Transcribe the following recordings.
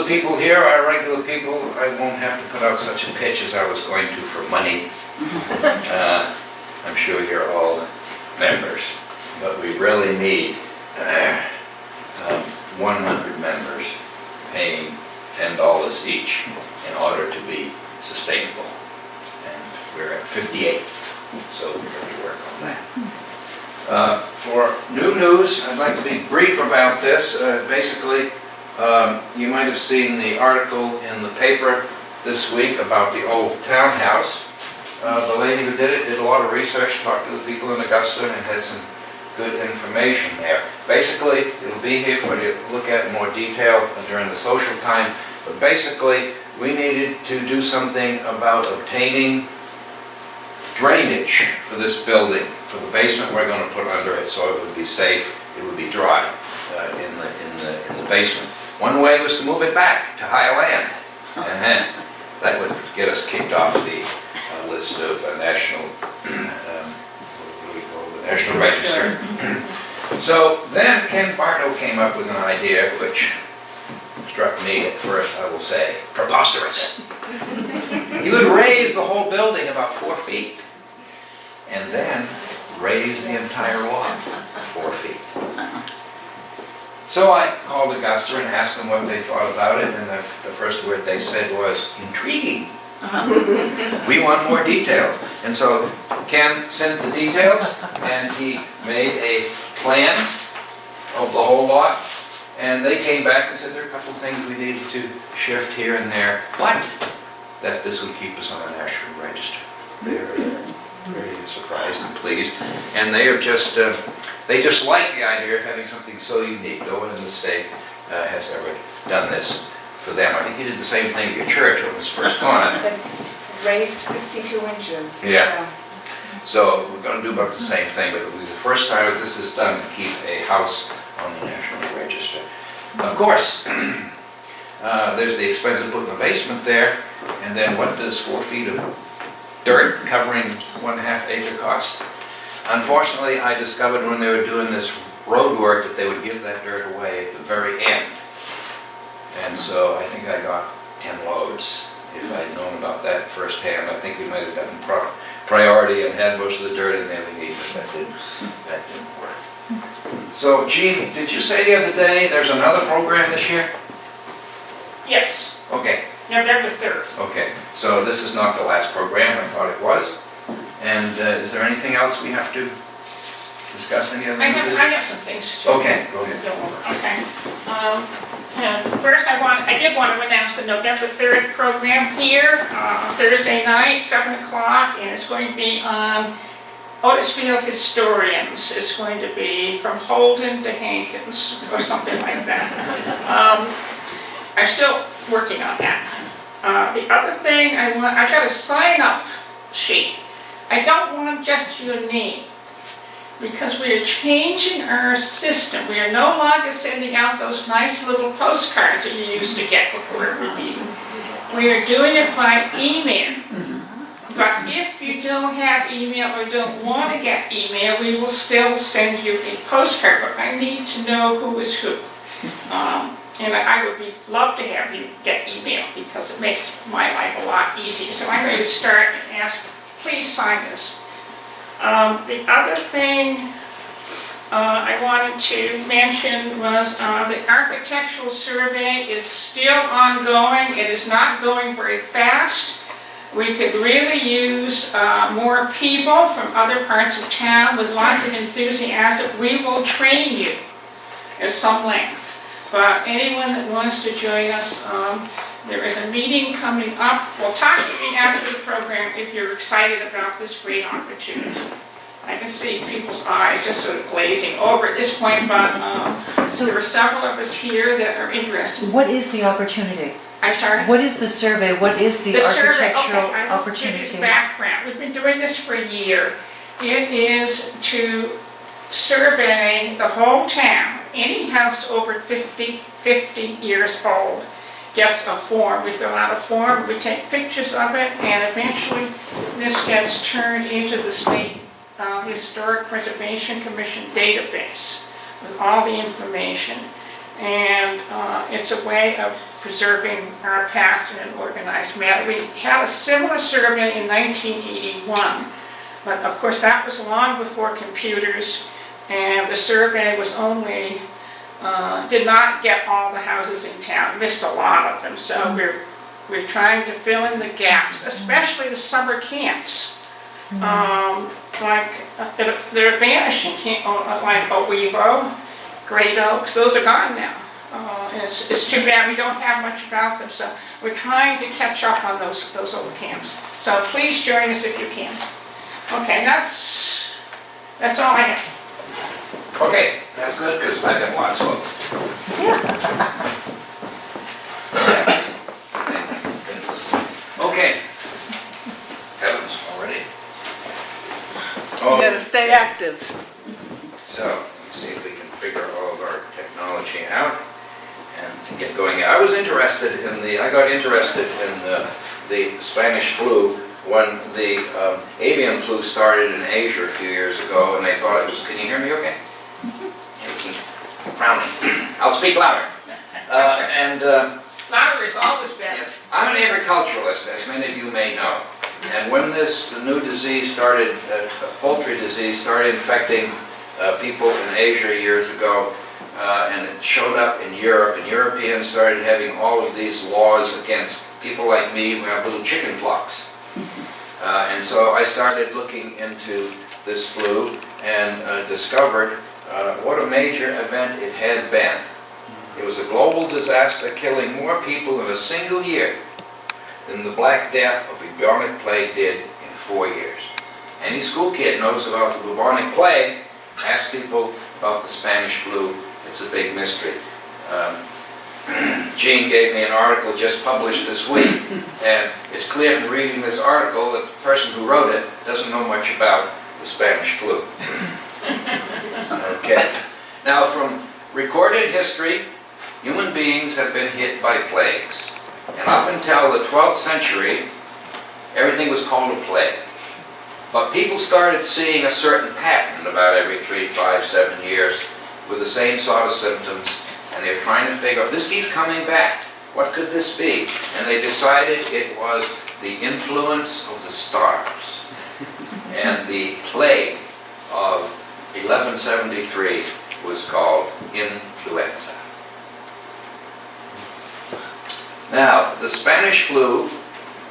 people here are regular people. I won't have to put out such a pitch as I was going to for money. I'm sure you're all members, but we really need 100 members paying $10 each in order to be sustainable. And we're at 58, so we're going to work on that. For new news, I'd like to be brief about this. Basically, you might have seen the article in the paper this week about the old townhouse. The lady who did it did a lot of research, talked to the people in Augusta, and had some good information there. Basically, it'll be here for you to look at in more detail during the social time, but basically, we needed to do something about obtaining drainage for this building, for the basement we're going to put under it, so it would be safe, it would be dry in the basement. One way was to move it back to higher land. That would get us kicked off the list of national, what do we call the National Register. So then Ken Bartow came up with an idea which struck me at first, I will say, preposterous. He would raise the whole building about 4 feet and then raise the entire lot 4 feet. So I called Augusta and asked them what they thought about it, and the first word they said was, intriguing. We want more details. And so Ken sent the details, and he made a plan of the whole lot, and they came back and said there are a couple of things we needed to shift here and there, but that this would keep us on the National Register. They're very surprised and pleased, and they are just like the idea of having something so unique. No one in the state has ever done this for them. I think you did the same thing at your church on this first corner. It's raised 52 inches. Yeah. So we're going to do about the same thing, but it will be the first time that this is done to keep a house on the National Register. Of course, there's the expense of putting the basement there, and then what does 4 feet of dirt covering 1/2 acre cost? Unfortunately, I discovered when they were doing this road work that they would give that dirt away at the very end. And so I think I got 10 loads. If I'd known about that firsthand, I think we might have gotten priority and had most of the dirt in there we needed, but that didn't work. So, Gene, did you say the other day there's another program this year? Yes, Okay, November 3rd. okay. So this is not the last program, I thought it was. And is there anything else we have to discuss? Any other I business? have some things to Okay, go ahead. go over. Okay. First, I did want to announce the November 3rd program here, Thursday night, 7 o'clock, and it's going to be on Otisfield Historians. It's going to be from Holden to Hankins, or something like that. I'm still working on that. The other thing, I got a sign-up sheet. I don't want just your name, because we are changing our system. We are no longer sending out those nice little postcards that you used to get before every meeting. We are doing it by email. But if you don't have email or don't want to get email, we will still send you a postcard, but I need to know who is who. And I would love to have you get email because it makes my life a lot easier. So I'm going to start and ask, please sign this. The other thing I wanted to mention was the architectural survey is still ongoing. It is not going very fast. We could really use more people from other parts of town with lots of enthusiasm. We will train you at some length. But anyone that wants to join us, there is a meeting coming up. Well, talk to me after the program if you're excited about this great opportunity. I can see people's eyes just sort of glazing over at this point, but there are several of us here that are interested. What is the opportunity? I'm sorry? What is the survey? What is the architectural survey, okay, opportunity? Give you background. We've been doing this for a year. It is to survey the whole town. Any house over 50 years old gets a form. We fill out a form, we take pictures of it, and eventually this gets turned into the State Historic Preservation Commission database with all the information. And it's a way of preserving our past in an organized manner. We had a similar survey in 1981, but of course that was long before computers, and the survey was only, did not get all the houses in town, missed a lot of them. So we're trying to fill in the gaps, especially the summer camps. They're vanishing, like Owevo, Great Oaks, those are gone now. And it's too bad we don't have much about them, so we're trying to catch up on those old camps. So please join us if you can. Okay, that's all I have. Okay, that's good, because I've got lots, folks. Okay. Heavens, already? You gotta stay active. So, let's see if we can figure all of our technology out and get going. I got interested in the Spanish flu when the avian flu started in Asia a few years ago, and they thought it was, can you hear me okay? Frowning. I'll speak louder. Louder is always better. Yes, I'm an agriculturalist, as many of you may know. And when this new disease started, poultry disease, started infecting people in Asia years ago, and it showed up in Europe, and Europeans started having all of these laws against people like me who have little chicken flocks. And so I started looking into this flu and discovered what a major event it had been. It was a global disaster, killing more people in a single year than the Black Death or bubonic plague did in 4 years. Any school kid knows about the bubonic plague. Ask people about the Spanish flu. It's a big mystery. Jean gave me an article just published this week, and it's clear from reading this article that the person who wrote it doesn't know much about the Spanish flu. Okay. Now, from recorded history, human beings have been hit by plagues. And up until the 12th century, everything was called a plague. But people started seeing a certain pattern about every 3, 5, 7 years with the same sort of symptoms, and they were trying to figure out, this keeps coming back. What could this be? And they decided it was the influence of the stars. And the plague of 1173 was called influenza. Now, the Spanish flu,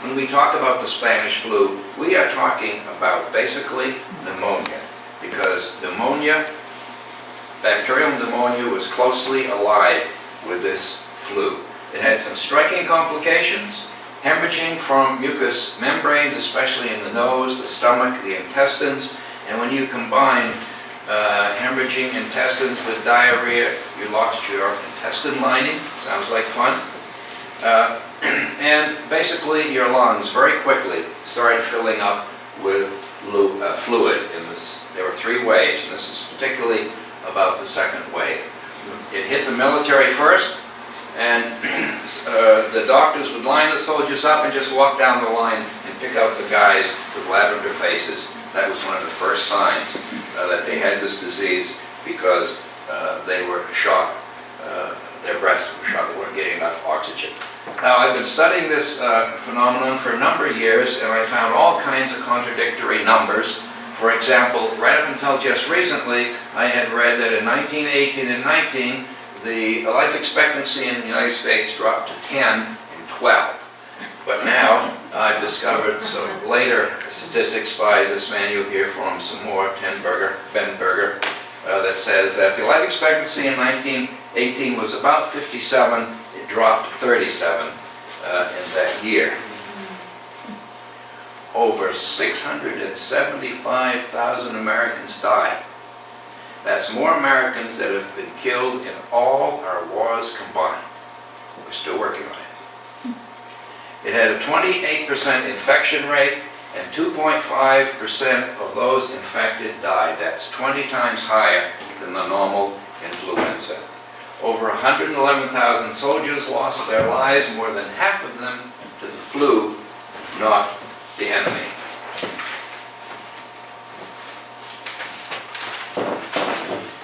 when we talk about the Spanish flu, we are talking about basically pneumonia, because pneumonia, bacterial pneumonia, was closely allied with this flu. It had some striking complications, hemorrhaging from mucous membranes, especially in the nose, the stomach, the intestines, and when you combine hemorrhaging intestines with diarrhea, you lost your intestine lining. Sounds like fun. And basically your lungs very quickly started filling up with fluid. There were 3 waves, and this is particularly about the second wave. It hit the military first, and the doctors would line the soldiers up and just walk down the line and pick out the guys with lavender faces. That was one of the first signs that they had this disease, because they were shot. Their breaths were shot. They weren't getting enough oxygen. Now, I've been studying this phenomenon for a number of years, and I found all kinds of contradictory numbers. For example, right up until just recently, I had read that in 1918 and 19, the life expectancy in the United States dropped to 10 and 12. But now, I've discovered some later statistics by this man you'll hear from some more, Ben Berger, that says that the life expectancy in 1918 was about 57. It dropped to 37 in that year. Over 675,000 Americans died. That's more Americans that have been killed in all our wars combined. We're still working on it. It had a 28% infection rate, and 2.5% of those infected died. That's 20 times higher than the normal influenza. Over 111,000 soldiers lost their lives, more than half of them to the flu, not the enemy.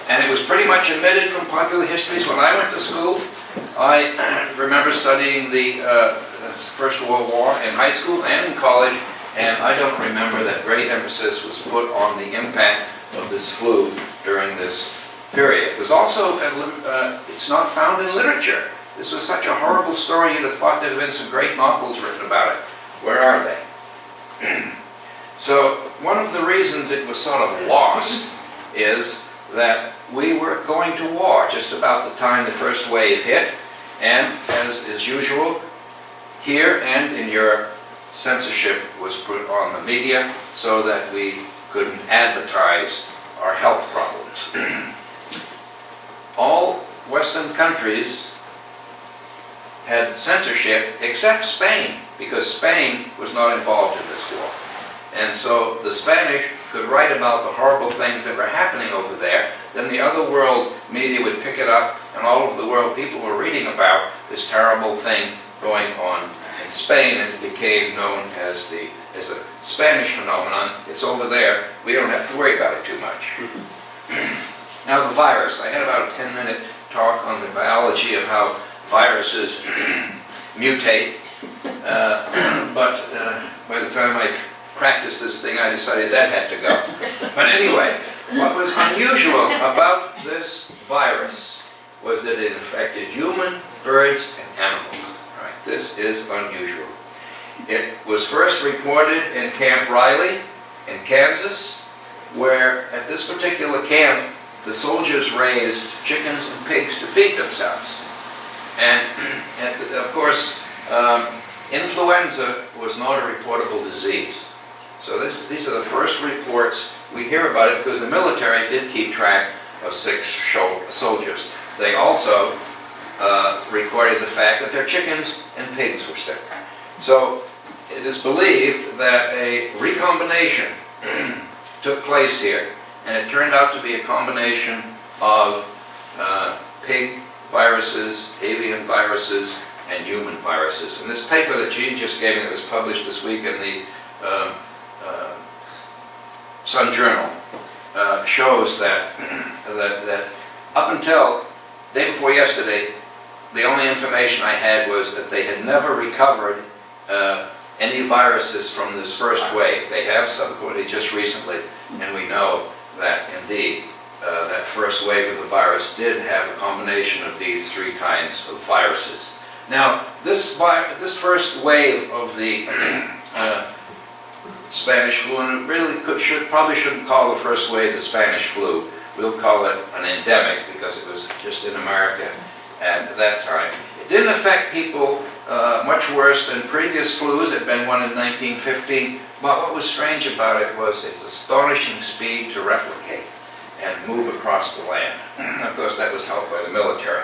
And it was pretty much omitted from popular histories. When I went to school, I remember studying the First World War in high school and in college, and I don't remember that great emphasis was put on the impact of this flu during this period. It was also, it's not found in literature. This was such a horrible story, you'd have thought there'd have been some great novels written about it. Where are they? So, one of the reasons it was sort of lost is that we were going to war just about the time the first wave hit, and as is usual, here and in Europe, censorship was put on the media so that we couldn't advertise our health problems. All Western countries had censorship except Spain, because Spain was not involved in this war. And so the Spanish could write about the horrible things that were happening over there, then the other world media would pick it up, and all over the world people were reading about this terrible thing going on in Spain, and it became known as a Spanish phenomenon. It's over there, we don't have to worry about it too much. Now the virus, I had about a 10-minute talk on the biology of how viruses mutate, but by the time I practiced this thing, I decided that had to go. But anyway, what was unusual about this virus was that it infected human, birds, and animals. Right? This is unusual. It was first reported in Camp Riley in Kansas, where at this particular camp, the soldiers raised chickens and pigs to feed themselves. And of course, influenza was not a reportable disease. So these are the first reports we hear about it, because the military did keep track of sick soldiers. They also recorded the fact that their chickens and pigs were sick. So it is believed that a recombination took place here, and it turned out to be a combination of pig viruses, avian viruses, and human viruses. And this paper that Jean just gave me that was published this week in the Sun Journal shows that up until day before yesterday, the only information I had was that they had never recovered any viruses from this first wave. They have subsequently just recently, and we know that indeed that first wave of the virus did have a combination of these three kinds of viruses. Now, this first wave of the Spanish flu, and it really probably shouldn't call the first wave the Spanish flu. We'll call it an endemic because it was just in America at that time. It didn't affect people much worse than previous flus. There had been one in 1915, but what was strange about it was its astonishing speed to replicate and move across the land. Of course, that was helped by the military.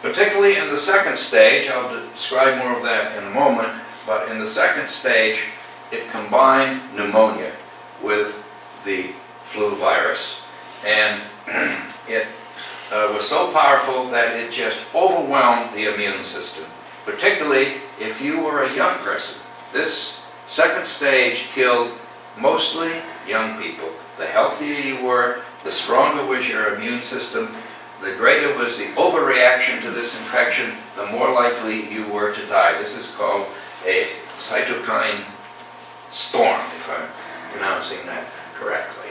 Particularly in the second stage, I'll describe more of that in a moment, but in the second stage, it combined pneumonia with the flu virus. And it was so powerful that it just overwhelmed the immune system, particularly if you were a young person. This second stage killed mostly young people. The healthier you were, the stronger was your immune system, the greater was the overreaction to this infection, the more likely you were to die. This is called a cytokine storm, if I'm pronouncing that correctly.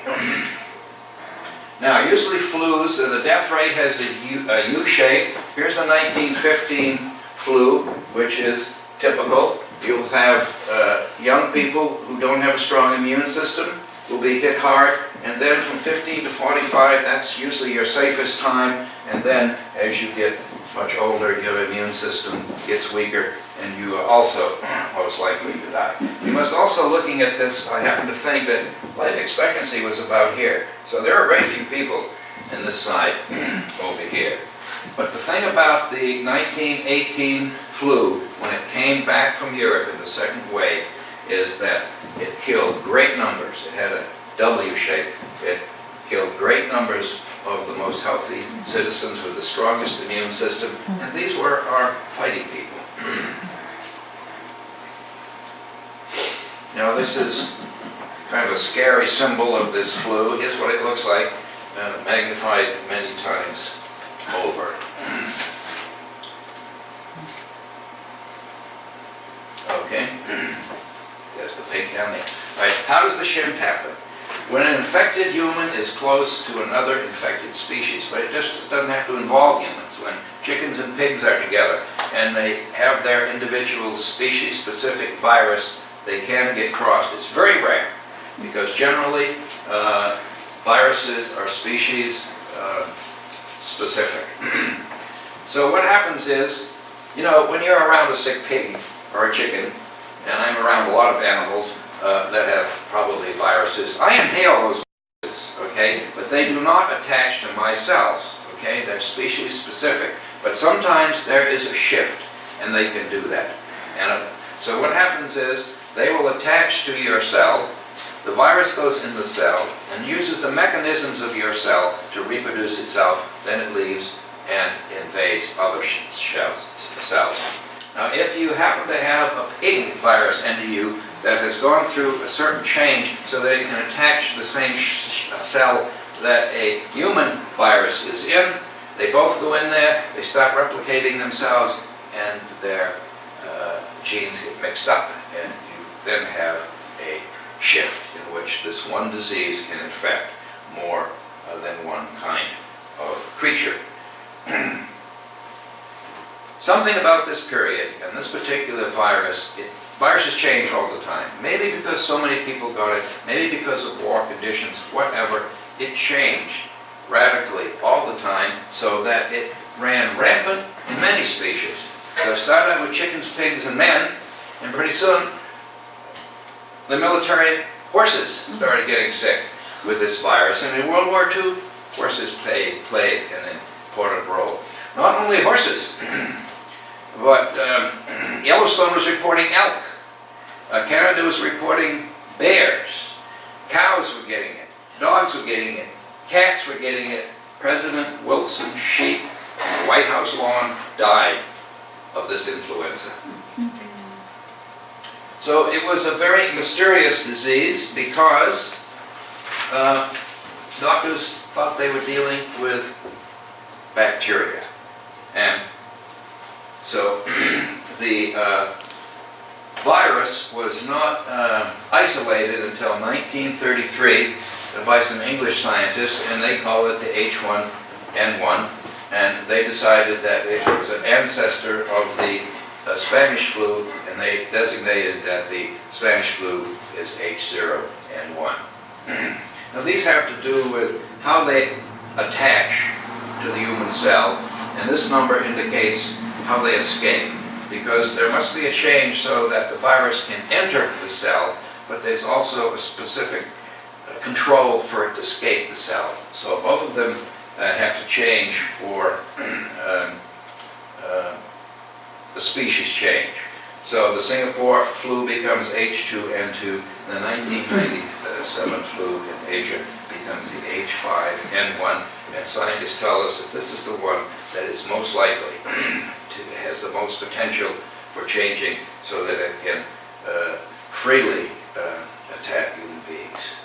Now, usually flus, the death rate has a U shape. Here's the 1915 flu, which is typical. You'll have young people who don't have a strong immune system will be hit hard, and then from 15 to 45, that's usually your safest time, and then as you get much older, your immune system gets weaker, and you are also most likely to die. You must also, looking at this, I happen to think that life expectancy was about here. So there are very few people in this side over here. But the thing about the 1918 flu, when it came back from Europe in the second wave, is that it killed great numbers. It had a W shape. It killed great numbers of the most healthy citizens with the strongest immune system, and these were our fighting people. Now this is kind of a scary symbol of this flu. Here's what it looks like. magnified many times over. Okay, there's the pig down there. All right, how does the shift happen? When an infected human is close to another infected species, but it just doesn't have to involve humans. When chickens and pigs are together and they have their individual species-specific virus, they can get crossed. It's very rare because generally viruses are species specific. So what happens is, you know, when you're around a sick pig or a chicken, and I'm around a lot of animals that have probably viruses, I inhale those viruses, okay? But they do not attach to my cells, okay? They're species specific. But sometimes there is a shift, and they can do that. And so what happens is, they will attach to your cell, the virus goes in the cell, and uses the mechanisms of your cell to reproduce itself, then it leaves and invades other cells. Now, if you happen to have a pig virus into you that has gone through a certain change so that it can attach to the same cell that a human virus is in, they both go in there, they start replicating themselves, and their genes get mixed up, and you then have a shift in which this one disease can infect more than one kind of creature. Something about this period and this particular virus, viruses change all the time. Maybe because so many people got it, maybe because of war conditions, whatever, it changed radically all the time so that it ran rampant in many species. So it started out with chickens, pigs, and men, and pretty soon the military horses started getting sick with this virus. And in World War II, horses played an important role. Not only horses, but Yellowstone was reporting elk. Canada was reporting bears. Cows were getting it. Dogs were getting it. Cats were getting it. President Wilson's sheep on the White House lawn died of this influenza. So it was a very mysterious disease because doctors thought they were dealing with bacteria. And so the virus was not isolated until 1933 by some English scientists, and they call it the H1N1, and they decided that it was an ancestor of the Spanish flu, and they designated that the Spanish flu is H0N1. Now these have to do with how they attach to the human cell, and this number indicates how they escape, because there must be a change so that the virus can enter the cell, but there's also a specific control for it to escape the cell. So both of them have to change for the species change. So the Singapore flu becomes H2N2, the 1997 flu in Asia becomes the H5N1, and scientists tell us that this is the one that is most likely has the most potential for changing so that it can freely attack human beings.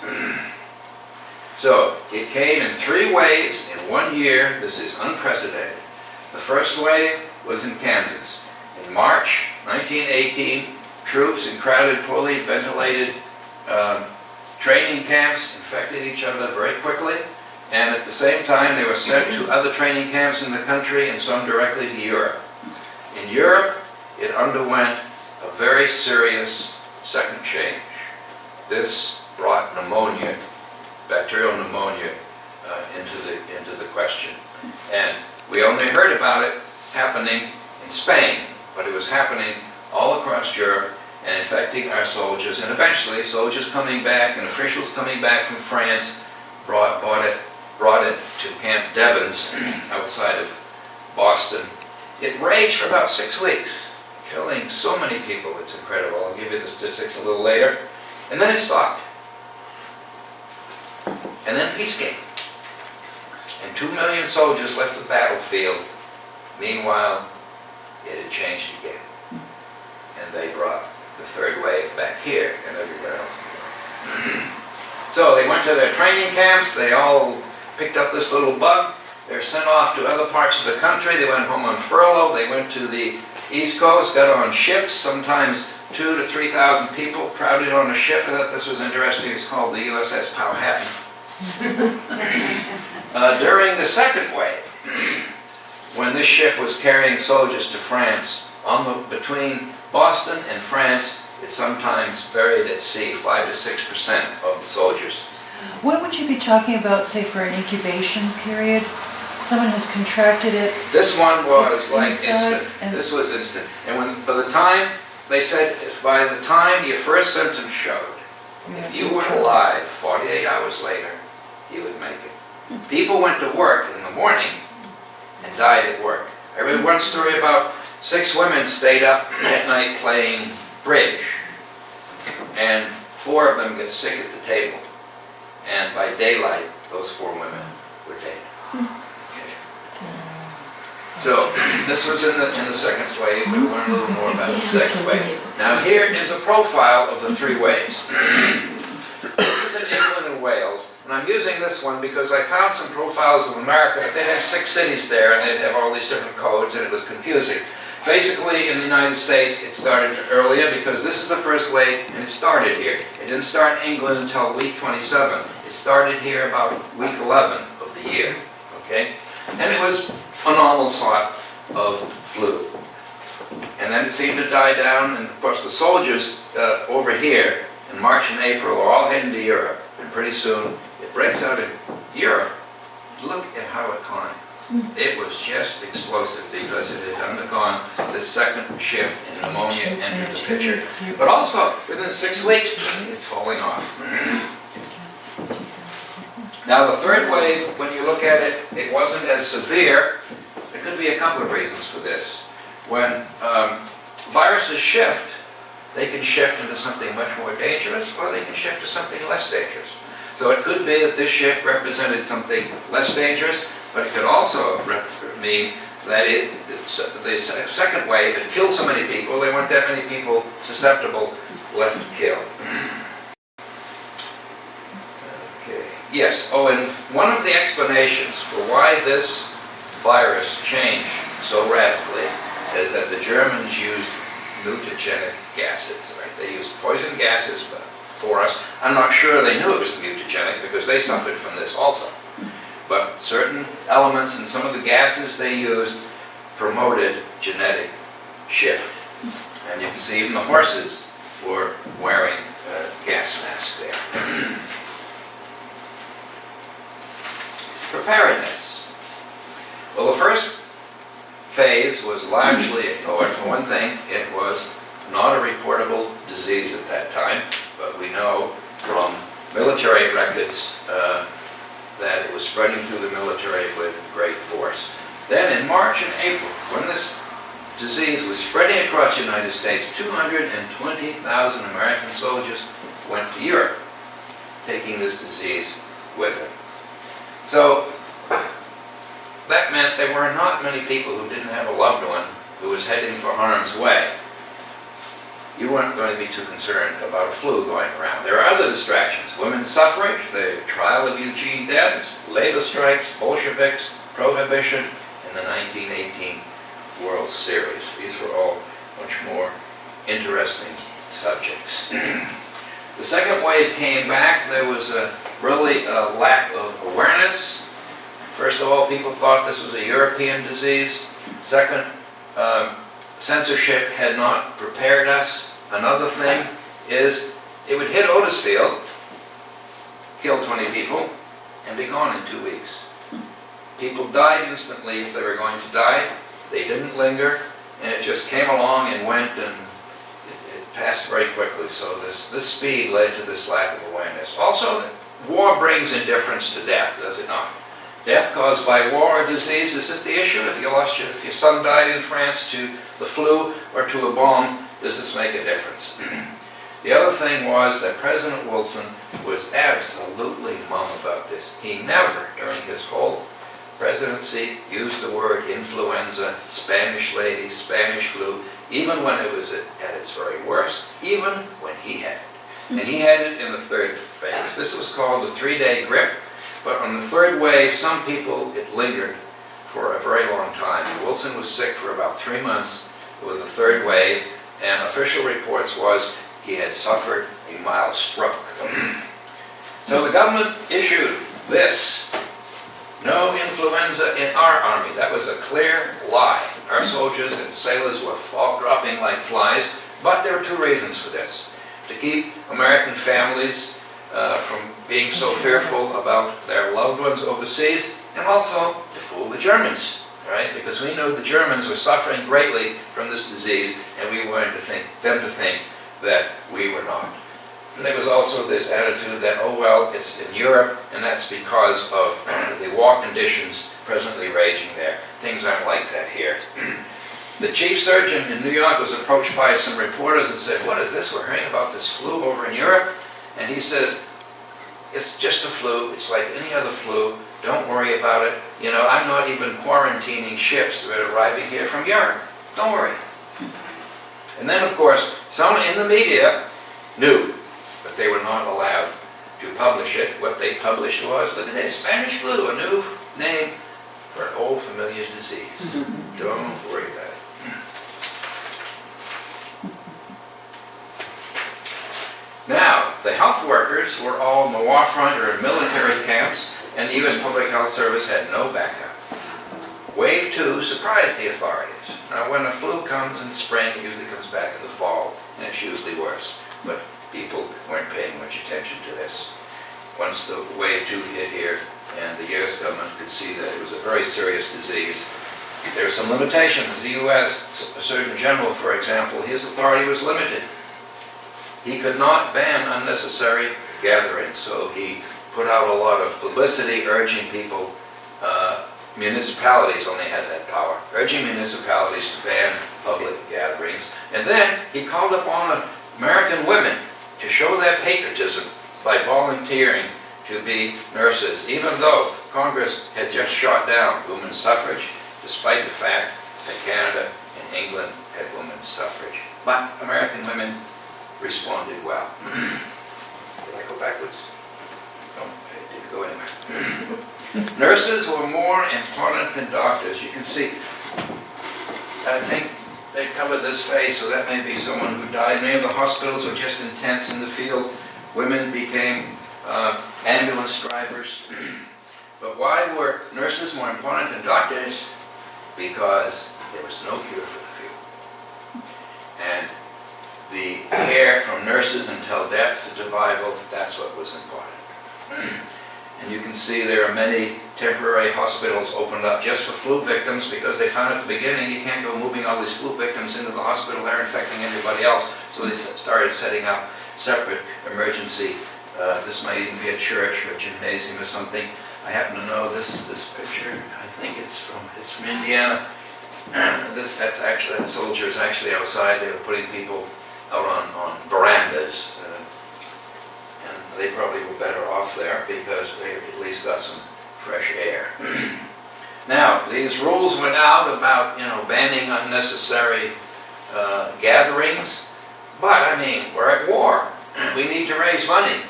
So it came in 3 waves in 1 year. This is unprecedented. The first wave was in Kansas. In March 1918, troops in crowded, poorly ventilated training camps infected each other very quickly, and at the same time they were sent to other training camps in the country and some directly to Europe. In Europe, it underwent a very serious second change. This brought pneumonia, bacterial pneumonia, into the question. And we only heard about it happening in Spain, but it was happening all across Europe and infecting our soldiers. And eventually, soldiers coming back and officials coming back from France brought it to Camp Devens outside of Boston. It raged for about 6 weeks, killing so many people. It's incredible. I'll give you the statistics a little later. And then it stopped. And then peace came. And 2 million soldiers left the battlefield. Meanwhile, it had changed again. And they brought the third wave back here and everywhere else. So they went to their training camps. They all picked up this little bug. They're sent off to other parts of the country. They went home on furlough. They went to the East Coast, got on ships, sometimes 2,000 to 3,000 people crowded on a ship. I thought this was interesting. It's called the Uss Power Hat. During the second wave, when this ship was carrying soldiers to France, between Boston and France, it's sometimes buried at sea, 5 to 6% of the soldiers. What would you be talking about, say, for an incubation period? Someone has contracted it. This one was It's like inside instant. and- This was instant. And by the time, they said, if by the time your first symptoms showed, if you were alive 48 hours later, you would make it. People went to work in the morning and died at work. I read one story about 6 women stayed up at night playing bridge, and 4 of them got sick at the table. And by daylight, those 4 women were dead. So this was in the second wave. We'll learn a little more about the second wave. Now here is a profile of the 3 waves. This is in England and Wales, and I'm using this one because I found some profiles of America, but they'd have 6 cities there, and they'd have all these different codes, and it was confusing. Basically, in the United States, it started earlier because this is the first wave, and it started here. It didn't start in England until week 27. It started here about week 11 of the year, okay? And it was a normal sort of flu. And then it seemed to die down, and of course the soldiers over here in March and April are all heading to Europe, and pretty soon it breaks out in Europe. Look at how it climbed. It was just explosive because it had undergone this second shift and pneumonia entered the picture. But also, within 6 weeks, it's falling off. Now the third wave, when you look at it, it wasn't as severe. There could be a couple of reasons for this. When viruses shift, they can shift into something much more dangerous, or they can shift to something less dangerous. So it could be that this shift represented something less dangerous, but it could also mean that the second wave had killed so many people, there weren't that many people susceptible left to kill. Okay. Yes, and one of the explanations for why this virus changed so radically is that the Germans used mutagenic gases, right? They used poison gases for us. I'm not sure they knew it was mutagenic because they suffered from this also. But certain elements in some of the gases they used promoted genetic shift. And you can see even the horses were wearing gas masks there. Preparedness. Well, the first phase was largely ignored. For one thing, it was not a reportable disease at that time, but we know from military records that it was spreading through the military with great force. Then in March and April, when this disease was spreading across the United States, 220,000 American soldiers went to Europe, taking this disease with them. So that meant there were not many people who didn't have a loved one who was heading for harm's way. You weren't going to be too concerned about a flu going around. There are other distractions. Women's suffrage, the trial of Eugene Debs, labor strikes, Bolsheviks, prohibition, and the 1918 World Series. These were all much more interesting subjects. The second wave came back. There was really a lack of awareness. First of all, people thought this was a European disease. Second, censorship had not prepared us. Another thing is it would hit Otisfield, kill 20 people, and be gone in 2 weeks. People died instantly if they were going to die. They didn't linger, and it just came along and went, and it passed very quickly. So this speed led to this lack of awareness. Also, war brings indifference to death, does it not? Death caused by war or disease, is this the issue? If your son died in France to the flu or to a bomb, does this make a difference? The other thing was that President Wilson was absolutely mum about this. He never, during his whole presidency, used the word influenza, Spanish lady, Spanish flu, even when it was at its very worst, even when he had it. And he had it in the third phase. This was called the 3-day grip. But on the third wave, some people, it lingered for a very long time. Wilson was sick for about 3 months with the third wave, and official reports was he had suffered a mild stroke. So the government issued this: no influenza in our army. That was a clear lie. Our soldiers and sailors were dropping like flies, but there were 2 reasons for this: to keep American families from being so fearful about their loved ones overseas, and also to fool the Germans, right? Because we knew the Germans were suffering greatly from this disease, and we wanted them to think that we were not. And there was also this attitude that, oh well, it's in Europe, and that's because of the war conditions presently raging there. Things aren't like that here. The chief surgeon in New York was approached by some reporters and said, what is this? We're hearing about this flu over in Europe. And he says, it's just a flu. It's like any other flu. Don't worry about it. You know, I'm not even quarantining ships that are arriving here from Europe. Don't worry. And then, of course, some in the media knew, but they were not allowed to publish it. What they published was, look at this, Spanish flu, a new name for an old familiar disease. Don't worry about it. Now, the health workers were all in the war front or in military camps, and the U.S. Public Health Service had no backup. Wave 2 surprised the authorities. Now, when the flu comes in the spring, it usually comes back in the fall, and it's usually worse. But people weren't paying much attention to this. Once the Wave 2 hit here, and the U.S. government could see that it was a very serious disease, there were some limitations. The U.S. Surgeon General, for example, his authority was limited. He could not ban unnecessary gatherings, so he put out a lot of publicity urging people, municipalities only had that power, urging municipalities to ban public gatherings. And then he called upon American women to show their patriotism by volunteering to be nurses, even though Congress had just shot down women's suffrage, despite the fact that Canada and England had women's suffrage. But American women responded well. Did I go backwards? No, I didn't go anywhere. Nurses were more important than doctors. You can see, I think they covered this face, so that may be someone who died. Many of the hospitals were just in tents in the field. Women became ambulance drivers. But why were nurses more important than doctors? Because there was no cure for the flu. And the care from nurses until death, survival, that's what was important. And you can see there are many temporary hospitals opened up just for flu victims, because they found at the beginning you can't go moving all these flu victims into the hospital, they're infecting everybody else. So they started setting up separate emergency, this might even be a church or a gymnasium or something. I happen to know this picture, I think it's from Indiana. That soldier is actually outside. They were putting people out on verandas, and they probably were better off there because they at least got some fresh air. Now, these rules went out about, banning unnecessary gatherings, but I mean, we're at war. We need to raise money.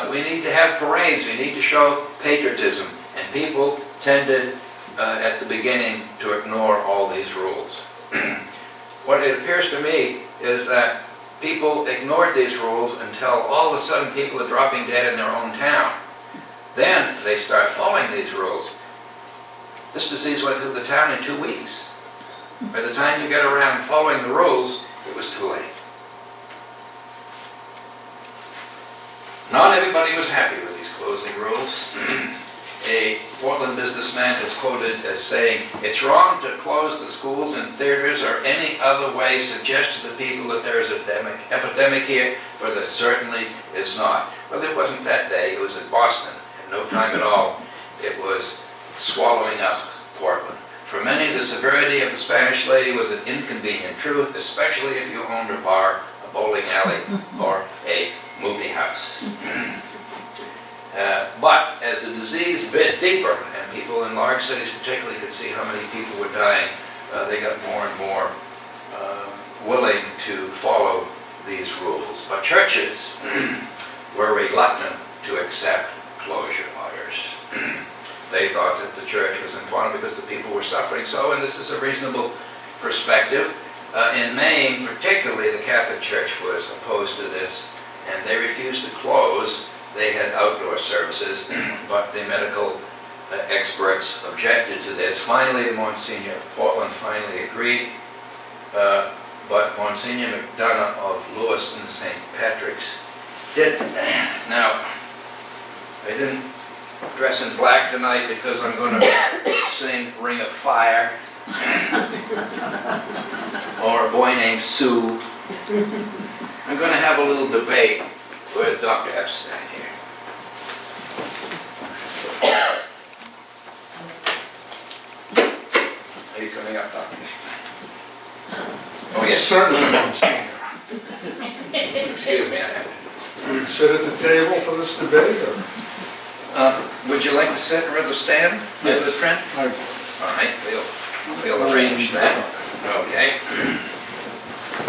We need to have parades. We need to show patriotism, and people tended at the beginning to ignore all these rules. What it appears to me is that people ignored these rules until all of a sudden people are dropping dead in their own town. Then they start following these rules. This disease went through the town in 2 weeks. By the time you get around following the rules, it was too late. Not everybody was happy with these closing rules. A Portland businessman is quoted as saying, "It's wrong to close the schools and theaters or any other way suggest to the people that there is an epidemic here, for there certainly is not." Well, it wasn't that day. It was in Boston. At no time at all, it was swallowing up Portland. For many, the severity of the Spanish lady was an inconvenient truth, especially if you owned a bar, a bowling alley, or a movie house. But as the disease bit deeper, and people in large cities particularly could see how many people were dying, they got more and more willing to follow these rules. But churches were reluctant to accept closure orders. they thought that the church was important because the people were suffering so, and this is a reasonable perspective. In Maine, particularly, the Catholic Church was opposed to this, and they refused to close. They had outdoor services, but the medical experts objected to this. Finally, the Monsignor of Portland finally agreed, but Monsignor McDonough of Lewiston St. Patrick's didn't. Now, I didn't dress in black tonight because I'm going to sing Ring of Fire, or A Boy Named Sue. I'm going to have a little debate with Dr. Epstein here. Are you coming up, Doctor? Oh, yes. Certainly, Monsignor. Excuse me, I have to. Will you sit at the table for this debate, or? Would you like to sit or rather stand, my Yes. good friend? All right, we'll arrange that. Okay.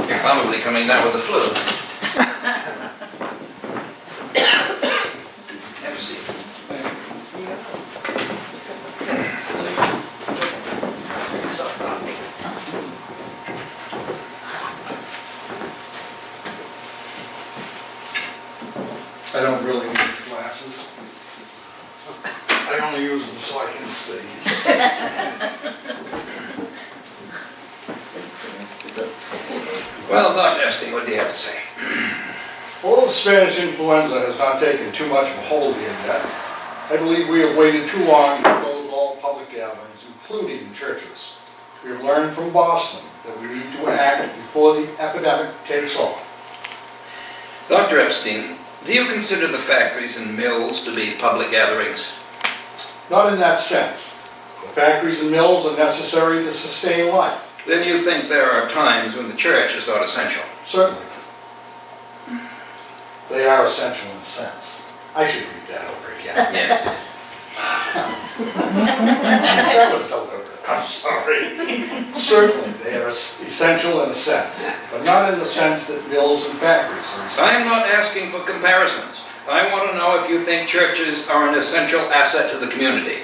You're probably coming down with the flu. Have a seat. I don't really need glasses. I only use them so I can see. Well, Dr. Epstein, what do you have to say? Although the Spanish influenza has not taken too much of a hold here yet, I believe we have waited too long to close all public gatherings, including churches. We have learned from Boston that we need to act before the epidemic takes off. Dr. Epstein, do you consider the factories and mills to be public gatherings? Not in that sense. The factories and mills are necessary to sustain life, Then you think there are times when the church is not essential. certainly. They are essential in a sense. I should read that over again. Yes. That was deliberate, I'm sorry. Certainly, they are essential in a sense, but not in the sense that mills and factories are essential. I am not asking for comparisons. I want to know if you think churches are an essential asset to the community.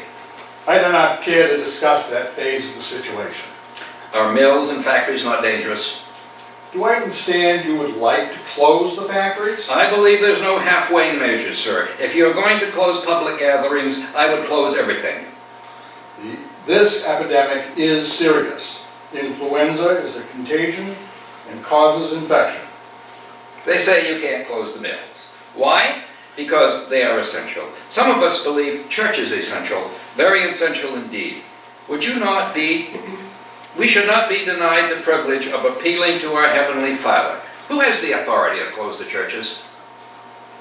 I do not care to discuss that phase of the situation. Are mills and factories not dangerous? Do I understand you would like to close the factories? I believe there's no halfway measure, sir. If you're going to close public gatherings, I would close everything. This epidemic is serious. Influenza is a contagion and causes infection. They say you can't close the mills. Why? Because they are essential. Some of us believe church is essential, very essential indeed. We should not be denied the privilege of appealing to our Heavenly Father. Who has the authority to close the churches?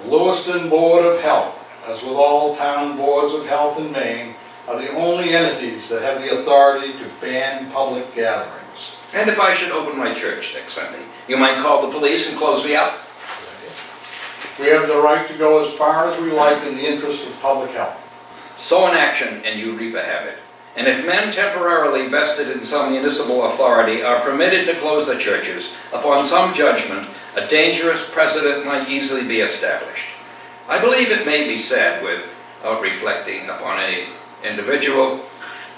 The Lewiston Board of Health, as with all town boards of health in Maine, are the only entities that have the authority to ban public gatherings. And if I should open my church next Sunday, you might call the police and close me up? We have the right to go as far as we like in the interest of public health. Sow an action and you reap a habit. And if men temporarily vested in some municipal authority are permitted to close the churches, upon some judgment, a dangerous precedent might easily be established. I believe it may be said, without reflecting upon any individual,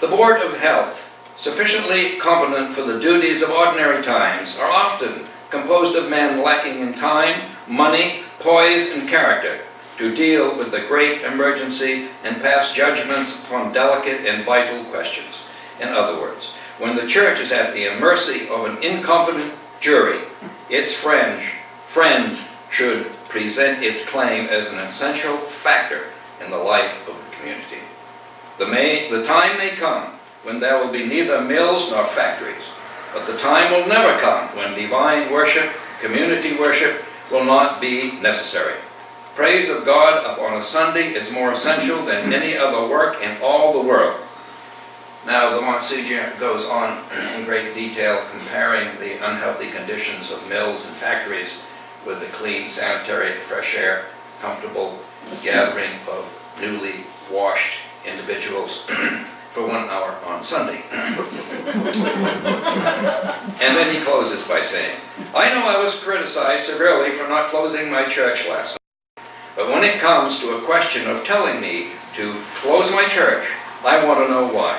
the Board of Health, sufficiently competent for the duties of ordinary times, are often composed of men lacking in time, money, poise, and character to deal with the great emergency and pass judgments upon delicate and vital questions. In other words, when the church is at the mercy of an incompetent jury, its friends should present its claim as an essential factor in the life of the community. The time may come when there will be neither mills nor factories, but the time will never come when divine worship, community worship, will not be necessary. Praise of God upon a Sunday is more essential than any other work in all the world. Now, the Monsignor goes on in great detail comparing the unhealthy conditions of mills and factories with the clean, sanitary, fresh air, comfortable gathering of newly washed individuals for 1 hour on Sunday. And then he closes by saying, I know I was criticized severely for not closing my church last night, but when it comes to a question of telling me to close my church, I want to know why.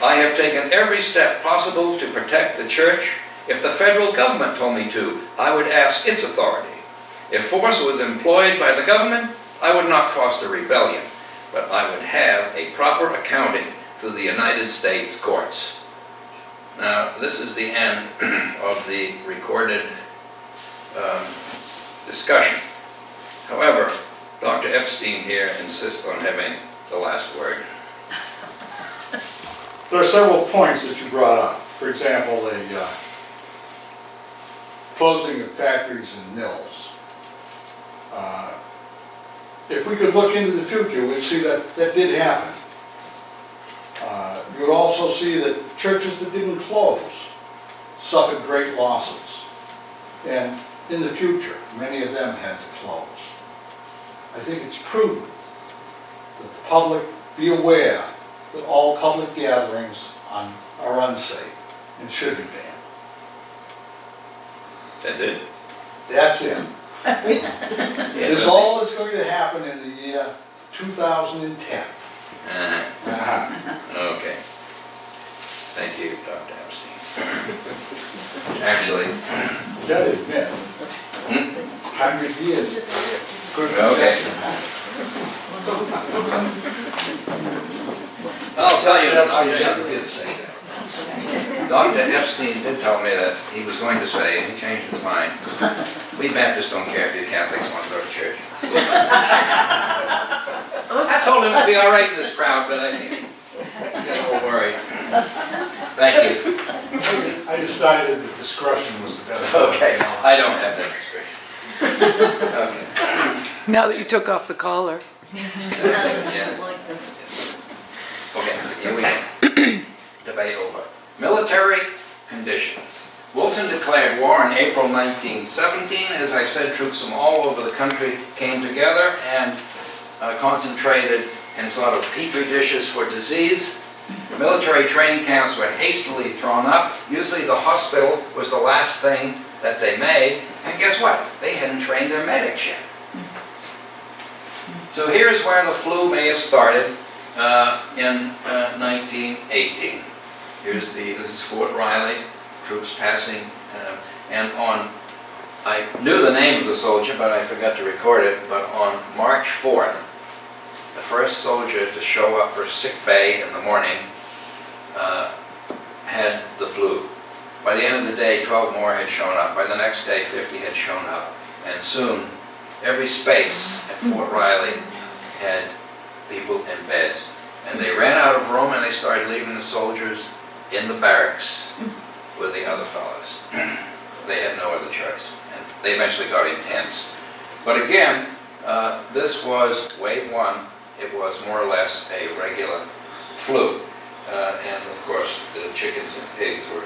I have taken every step possible to protect the church. If the federal government told me to, I would ask its authority. If force was employed by the government, I would not foster rebellion, but I would have a proper accounting through the United States courts. Now, this is the end of the recorded discussion. However, Dr. Epstein here insists on having the last word. There are several points that you brought up. For example, the closing of factories and mills. If we could look into the future, we'd see that that did happen. You would also see that churches that didn't close suffered great losses. And in the future, many of them had to close. I think it's prudent that the public be aware that all public gatherings are unsafe and should be banned. That's it? That's it. Yes, This is all that's going to happen in the year 2010. Okay. Thank you, Dr. Epstein. Actually, Gotta admit, 100 years. Good. okay. I'll tell you, Dr. Epstein did say that. Dr. Epstein did tell me that he was going to say, and he changed his mind, we Baptists don't care if you Catholics want to go to church. I told him it'd be all right in this crowd, but I got a little worried. Thank you. I decided that discretion was the better. Okay, I don't have that discretion. Okay. Now that you took off the collar. Yeah. Okay, here we go. Debate over. Military conditions. Wilson declared war in April 1917. As I've said, troops from all over the country came together and concentrated in sort of petri dishes for disease. The military training camps were hastily thrown up. Usually the hospital was the last thing that they made. And guess what? They hadn't trained their medics yet. So here's where the flu may have started in 1918. This is Fort Riley, troops passing, and I knew the name of the soldier, but I forgot to record it, but on March 4th, the first soldier to show up for sick bay in the morning had the flu. By the end of the day, 12 more had shown up. By the next day, 50 had shown up. And soon, every space at Fort Riley had people in beds. And they ran out of room and they started leaving the soldiers in the barracks with the other fellows. They had no other choice. And they eventually got in tents. But again, this was wave one. It was more or less a regular flu. And of course, the chickens and pigs were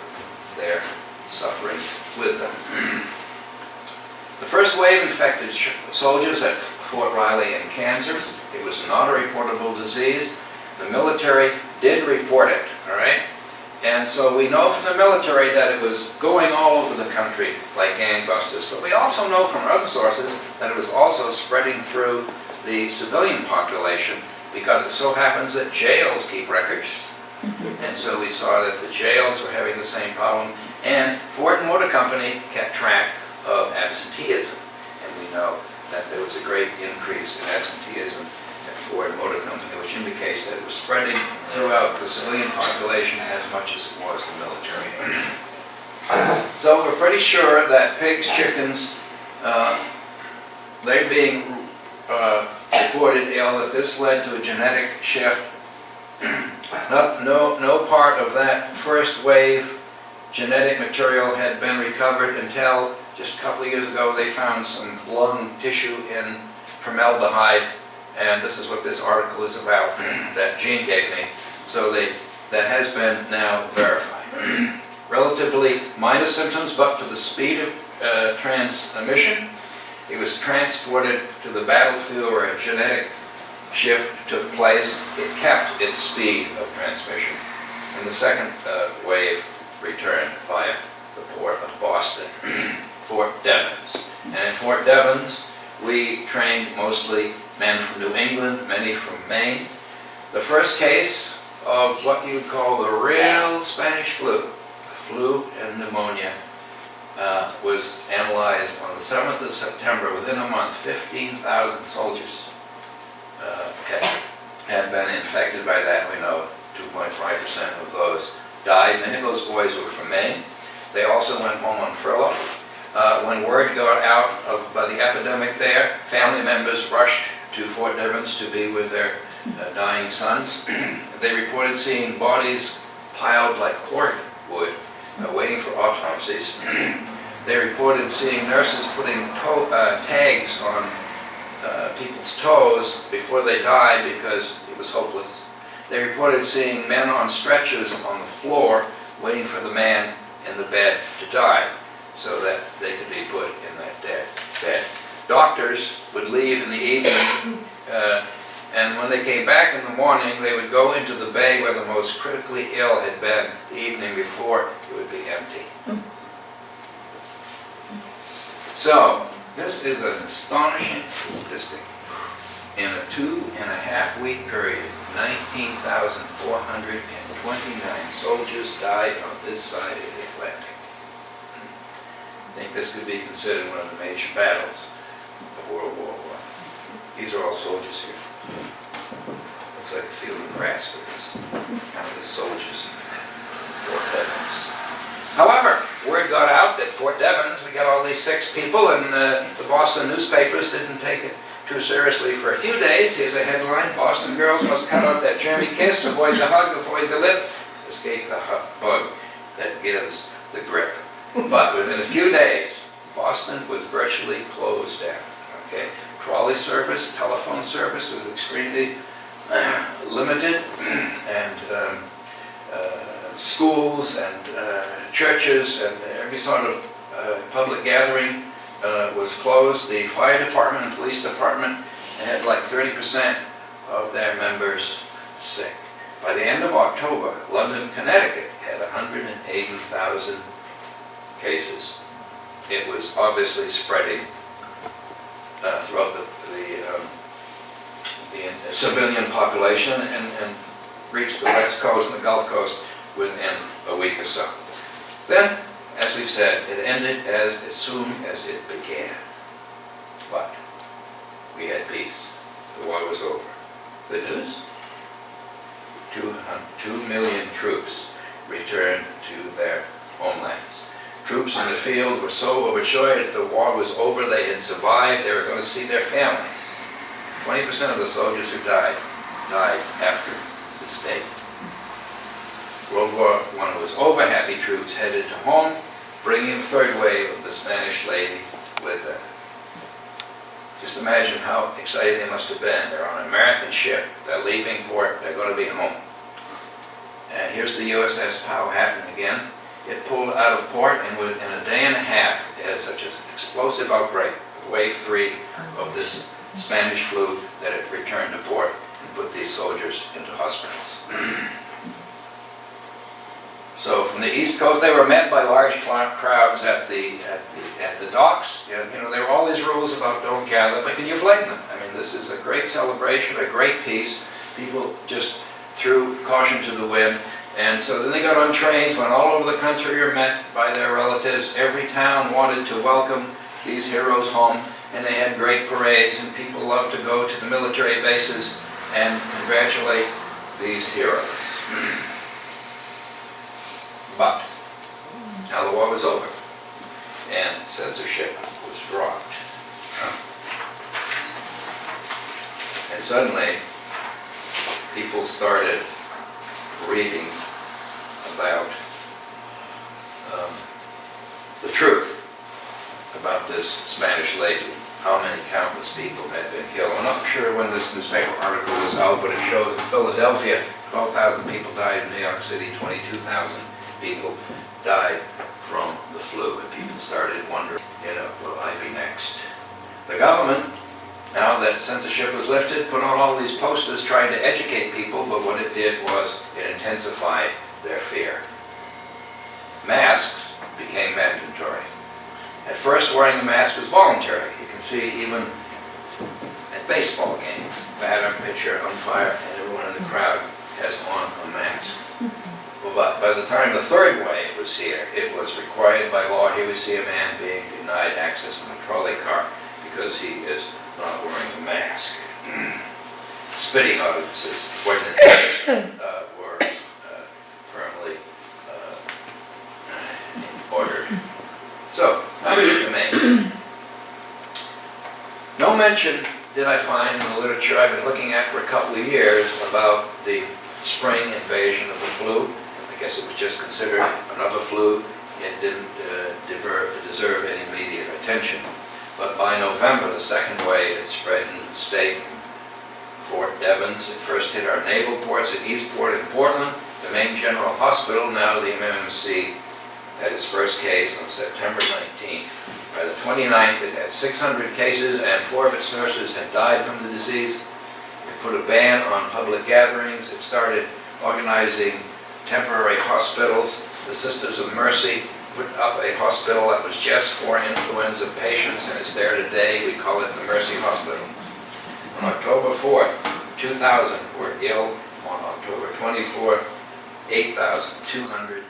there suffering with them. The first wave infected soldiers at Fort Riley in Kansas. It was not a reportable disease. The military did report it, all right? And so we know from the military that it was going all over the country like gangbusters, but we also know from other sources that it was also spreading through the civilian population because it so happens that jails keep records. And so we saw that the jails were having the same problem, and Ford Motor Company kept track of absenteeism. And we know that there was a great increase in absenteeism at Ford Motor Company, which indicates that it was spreading throughout the civilian population as much as it was the military. So we're pretty sure that pigs, chickens, they're being reported ill, that this led to a genetic shift. No part of that first wave genetic material had been recovered until just a couple of years ago they found some lung tissue in formaldehyde, and this is what this article is about that Gene gave me. So that has been now verified. Relatively minor symptoms, but for the speed of transmission, it was transported to the battlefield where a genetic shift took place. It kept its speed of transmission. And the second wave returned via the port of Boston, Fort Devens. And in Fort Devens, we trained mostly men from New England, many from Maine. The first case of what you would call the real Spanish flu and pneumonia, was analyzed on the 7th of September. Within a month, 15,000 soldiers had been infected by that. We know 2.5% of those died. Many of those boys were from Maine. They also went home on furlough. When word got out by the epidemic there, family members rushed to Fort Devens to be with their dying sons. They reported seeing bodies piled like cordwood, waiting for autopsies. They reported seeing nurses putting tags on people's toes before they died because it was hopeless. They reported seeing men on stretchers on the floor waiting for the man in the bed to die so that they could be put in that bed. Doctors would leave in the evening, and when they came back in the morning, they would go into the bay where the most critically ill had been the evening before. It would be empty. So, this is an astonishing statistic. In a 2.5-week period, 19,429 soldiers died on this side of the Atlantic. I think this could be considered one of the major battles of World War I. These are all soldiers here. Looks like a field of grass, but it's countless soldiers in Fort Devens. However, word got out that Fort Devens, we got all these 6 people, and the Boston newspapers didn't take it too seriously for a few days. Here's a headline: Boston girls must cut out that German kiss, avoid the hug, avoid the lip, escape the bug that gives the grip. But within a few days, Boston was virtually closed down. Okay, trolley service, telephone service was extremely limited, and schools and churches and every sort of public gathering was closed. The fire department and police department had like 30% of their members sick. By the end of October, London, Connecticut had 180,000 cases. It was obviously spreading throughout the civilian population and reached the West Coast and the Gulf Coast within a week or so. Then, as we've said, it ended as soon as it began. But we had peace. The war was over. Good news? 2 million troops returned to their homelands. Troops in the field were so overjoyed that the war was over, they had survived, they were going to see their families. 20% of the soldiers who died after this date. World War I was over, happy troops headed to home, bringing the third wave of the Spanish lady with them. Just imagine how excited they must have been. They're on an American ship, they're leaving port, they're going to be home. And here's the Uss Power Hat again. It pulled out of port, and within a day and a half, it had such an explosive outbreak, wave 3 of this Spanish flu, that it returned to port and put these soldiers into hospitals. So from the East Coast, they were met by large crowds at the docks. And, you know, there were all these rules about don't gather, but can you blame them? I mean, this is a great celebration, a great peace. People just threw caution to the wind. And so then they got on trains, went all over the country, were met by their relatives. Every town wanted to welcome these heroes home, and they had great parades, and people loved to go to the military bases and congratulate these heroes. But now the war was over, and censorship was dropped. And suddenly, people started reading about the truth about this Spanish lady, how many countless people had been killed. I'm not sure when this newspaper article was out, but it shows in Philadelphia, 12,000 people died. In New York City, 22,000 people died from the flu, and people started wondering, you know, will I be next? The government, now that censorship was lifted, put on all these posters trying to educate people, but what it did was it intensified their fear. Masks became mandatory. At first, wearing a mask was voluntary. You can see even at baseball games. batter, pitcher, umpire, and everyone in the crowd has on a mask. Well, but by the time the third wave was here, it was required by law. Here we see a man being denied access in a trolley car because he is not wearing a mask. Spitting audiences were firmly ordered. So, how do you Maine? No mention did I find in the literature I've been looking at for a couple of years about the spring invasion of the flu. I guess it was just considered another flu. It didn't deserve any immediate attention. But by November, the second wave had spread into the state from Fort Devens. It first hit our naval ports at Eastport and Portland, the main general hospital, now the MMC, had its first case on September 19th. By the 29th, it had 600 cases and 4 of its nurses had died from the disease. It put a ban on public gatherings. It started organizing temporary hospitals. The Sisters of Mercy put up a hospital that was just for influenza patients, and it's there today. We call it the Mercy Hospital. On October 4th, 2,000 were ill. On October 24th, 8,200.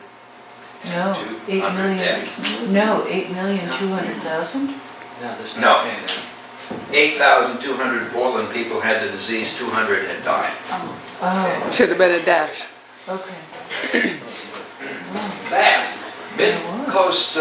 No, 8 million, deaths. no, 8,200,000? No, there's No. no thing there. 8,200 Portland people had the disease, 200 had died. Oh, Should have been a dash. okay. Bath, Mid-Coast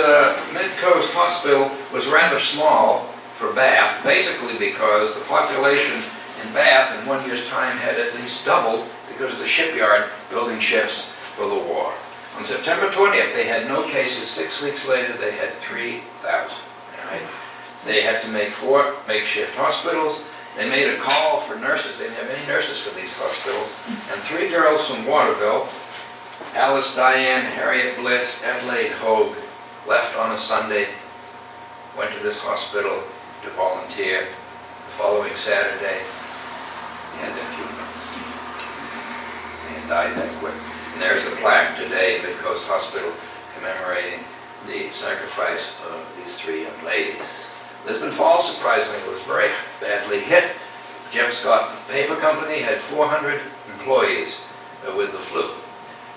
Hospital was rather small for Bath, basically because the population in Bath in 1 year's time had at least doubled because of the shipyard building ships for the war. On September 20th, they had no cases. 6 weeks later, they had 3,000. Right? They had to make 4 makeshift hospitals. They made a call for nurses. They didn't have any nurses for these hospitals. And 3 girls from Waterville, Alice Diane, Harriet Bliss, Adelaide Hogue, left on a Sunday, went to this hospital to volunteer. The following Saturday, they had their funerals. They had died that quick. And there's a plaque today in Mid-Coast Hospital commemorating the sacrifice of these 3 young ladies. Lisbon Falls, surprisingly, was very badly hit. Jem Scott Paper Company had 400 employees with the flu.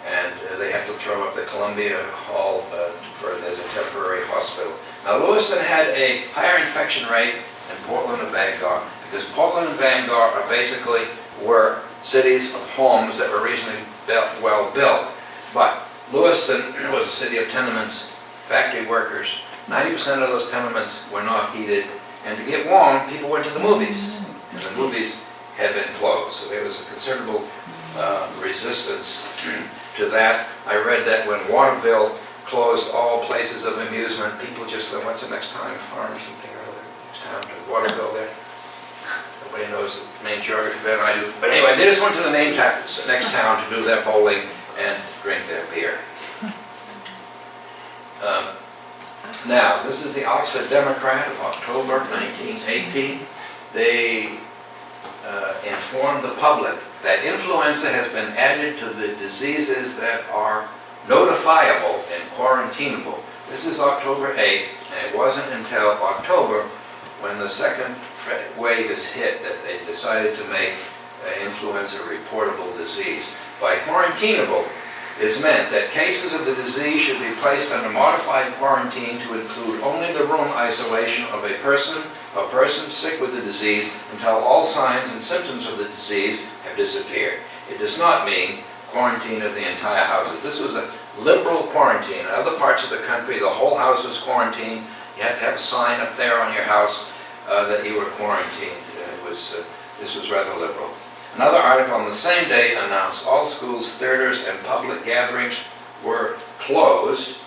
And they had to throw up the Columbia Hall as a temporary hospital. Now, Lewiston had a higher infection rate than Portland and Bangor, because Portland and Bangor were cities of homes that were reasonably well built. But Lewiston was a city of tenements, factory workers. 90% of those tenements were not heated, and to get warm, people went to the movies, and the movies had been closed. So there was a considerable resistance to that. I read that when Waterville closed all places of amusement, people just said, what's the next time? Farm something or other. Next town to Waterville there. Nobody knows the main geography better than I do. But anyway, they just went to the next town to do their bowling and drink their beer. Now, this is the Oxford Democrat of October 1918. They informed the public that influenza has been added to the diseases that are notifiable and quarantinable. This is October 8th, and it wasn't until October when the second wave is hit that they decided to make influenza a reportable disease. By quarantinable, it's meant that cases of the disease should be placed under modified quarantine to include only the room isolation of a person or persons sick with the disease until all signs and symptoms of the disease have disappeared. It does not mean quarantine of the entire houses. This was a liberal quarantine. In other parts of the country, the whole house was quarantined. You had to have a sign up there on your house that you were quarantined. This was rather liberal. Another article on the same day announced all schools, theaters, and public gatherings were closed.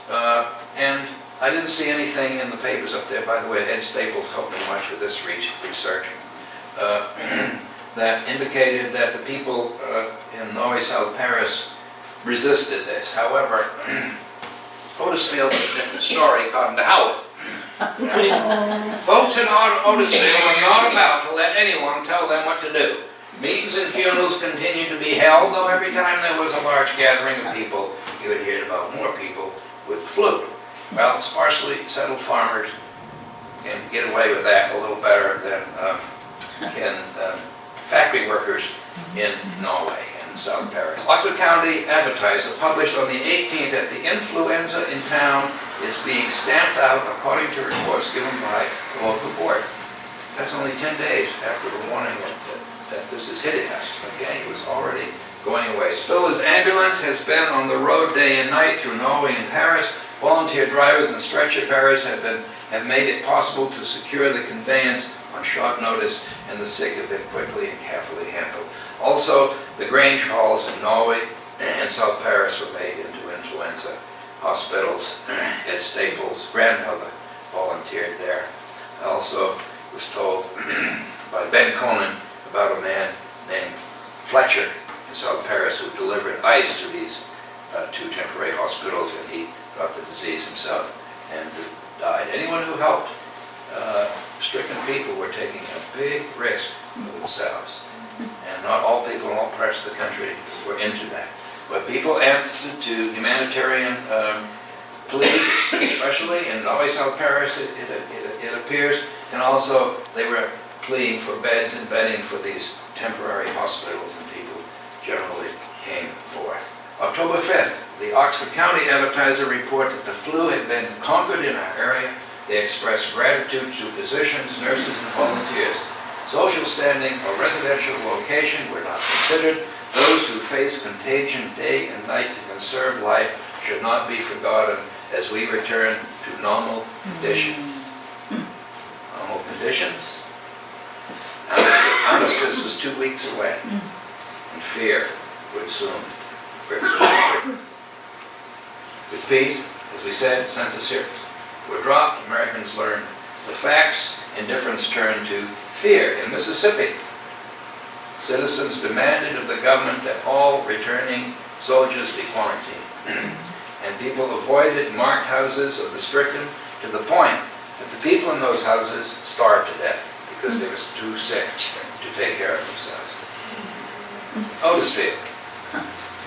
And I didn't see anything in the papers up there. By the way, Ed Staples helped me much with this research. That indicated that the people in Norway, South Paris resisted this. However, Otisfield is a different story according to Howard. Folks in Otisfield were not about to let anyone tell them what to do. Meetings and funerals continued to be held, though every time there was a large gathering of people, you would hear about more people with the flu. Well, sparsely settled farmers can get away with that a little better than can factory workers in Norway and South Paris. Oxford County Advertiser published on the 18th that the influenza in town is being stamped out according to reports given by the local board. That's only 10 days after the warning that this is hitting us, okay? It was already going away. Spiller's ambulance has been on the road day and night through Norway and Paris. Volunteer drivers and stretcher bearers have made it possible to secure the conveyance on short notice, and the sick have been quickly and carefully handled. Also, the Grange halls in Norway and South Paris were made into influenza hospitals. Ed Staples' grandmother volunteered there. I also was told by Ben Conan about a man named Fletcher in South Paris who delivered ice to these two temporary hospitals, and he got the disease himself and died. Anyone who helped stricken people were taking a big risk for themselves. And not all people in all parts of the country were into that. But people answered to humanitarian pleas, especially in Norway, South Paris, it appears, and also they were pleading for beds and bedding for these temporary hospitals, and people generally came forth. October 5th, the Oxford County Advertiser reported that the flu had been conquered in our area. They expressed gratitude to physicians, nurses, and volunteers. Social standing or residential location were not considered. Those who face contagion day and night to conserve life should not be forgotten as we return to normal conditions. Normal conditions? Armistice was 2 weeks away, and fear would soon grip the country. With peace, as we said, censorships were dropped. Americans learned the facts. Indifference turned to fear. In Mississippi, citizens demanded of the government that all returning soldiers be quarantined. And people avoided marked houses of the stricken to the point that the people in those houses starved to death because they were too sick to take care of themselves. Otisfield.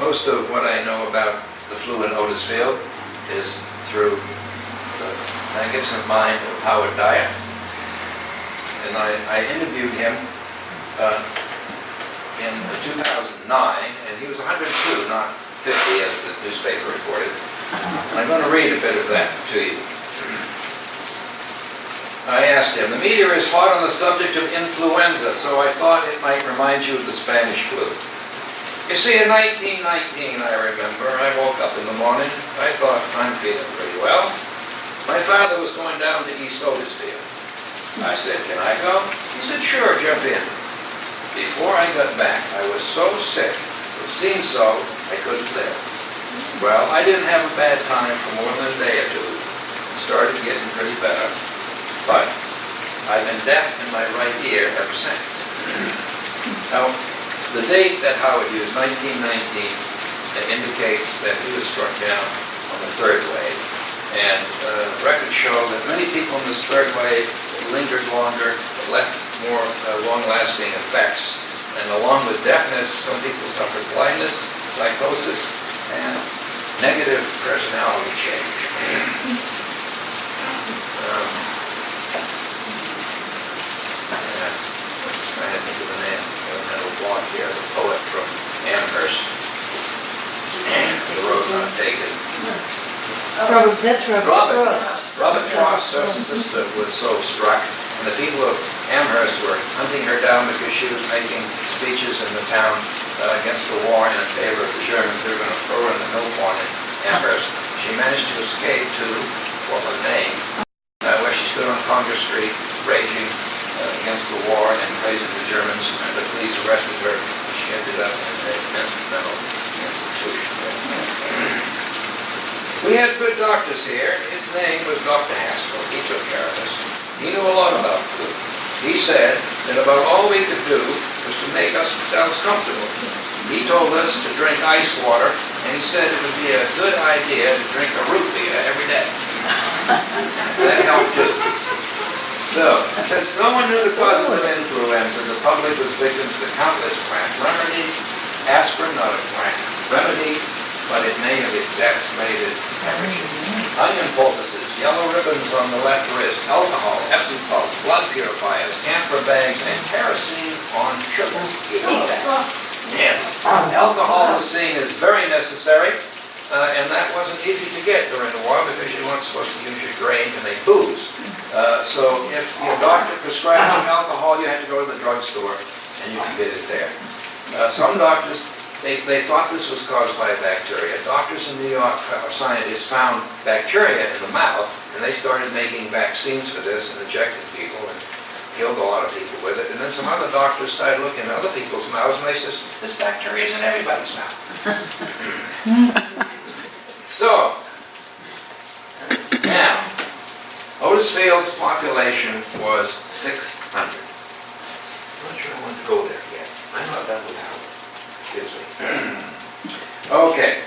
Most of what I know about the flu in Otisfield is through the magnificent mind of Howard Dyer. And I interviewed him in 2009, and he was 102, not 50 as the newspaper reported. And I'm going to read a bit of that to you. I asked him, the media is hot on the subject of influenza, so I thought it might remind you of the Spanish flu. You see, in 1919, I remember, I woke up in the morning. I thought, I'm feeling pretty well. My father was going down to East Otisfield. I said, can I go? He said, sure, jump in. Before I got back, I was so sick, it seemed so, I couldn't live. Well, I didn't have a bad time for more than a day or two. It started getting pretty better. But I've been deaf in my right ear ever since. Now, the date that Howard used, 1919, indicates that he was struck down on the third wave. And records show that many people in this third wave lingered longer, left more long-lasting effects. And along with deafness, some people suffered blindness, psychosis, and negative personality change. I had to think of the name, a mental block here, the poet from Amherst. The road not taken. Robert Frost's sister was so struck, and the people of Amherst were hunting her down because she was making speeches in the town against the war and in favor of the Germans. They were going to throw her in the mill pond in Amherst. She managed to escape to, what was her name, where she stood on Congress Street, raging against the war and praising the Germans, and the police arrested her, and she ended up in a mental institution. We had good doctors here. His name was Dr. Haskell. He took care of us. He knew a lot about food. He said that about all we could do was to make ourselves comfortable. He told us to drink ice water, and he said it would be a good idea to drink a root beer every day. That helped too. So, since no one knew the causes of influenza, the public was victim to the countless quack remedies. Aspirin, not a quack remedy, but it may have exacerbated hemorrhaging. Onion poultices Yellow ribbons on the left wrist, alcohol, Epsom salts, blood purifiers, camphor bags, and kerosene on triple. You need that. Yes. Alcohol was seen as very necessary, and that wasn't easy to get during the war because you weren't supposed to use your grain to make booze. So if your doctor prescribed you alcohol, you had to go to the drugstore and you could get it there. Some doctors, they thought this was caused by bacteria. Doctors in New York, scientists, found bacteria in the mouth, and they started making vaccines for this and injecting people and killed a lot of people with it. And then some other doctors started looking at other people's mouths, and they said, this bacteria is in everybody's mouth. So, now, Otisfield's population was 600. I'm not sure I want to go there yet. I'm not done with Howard. Excuse me. Okay.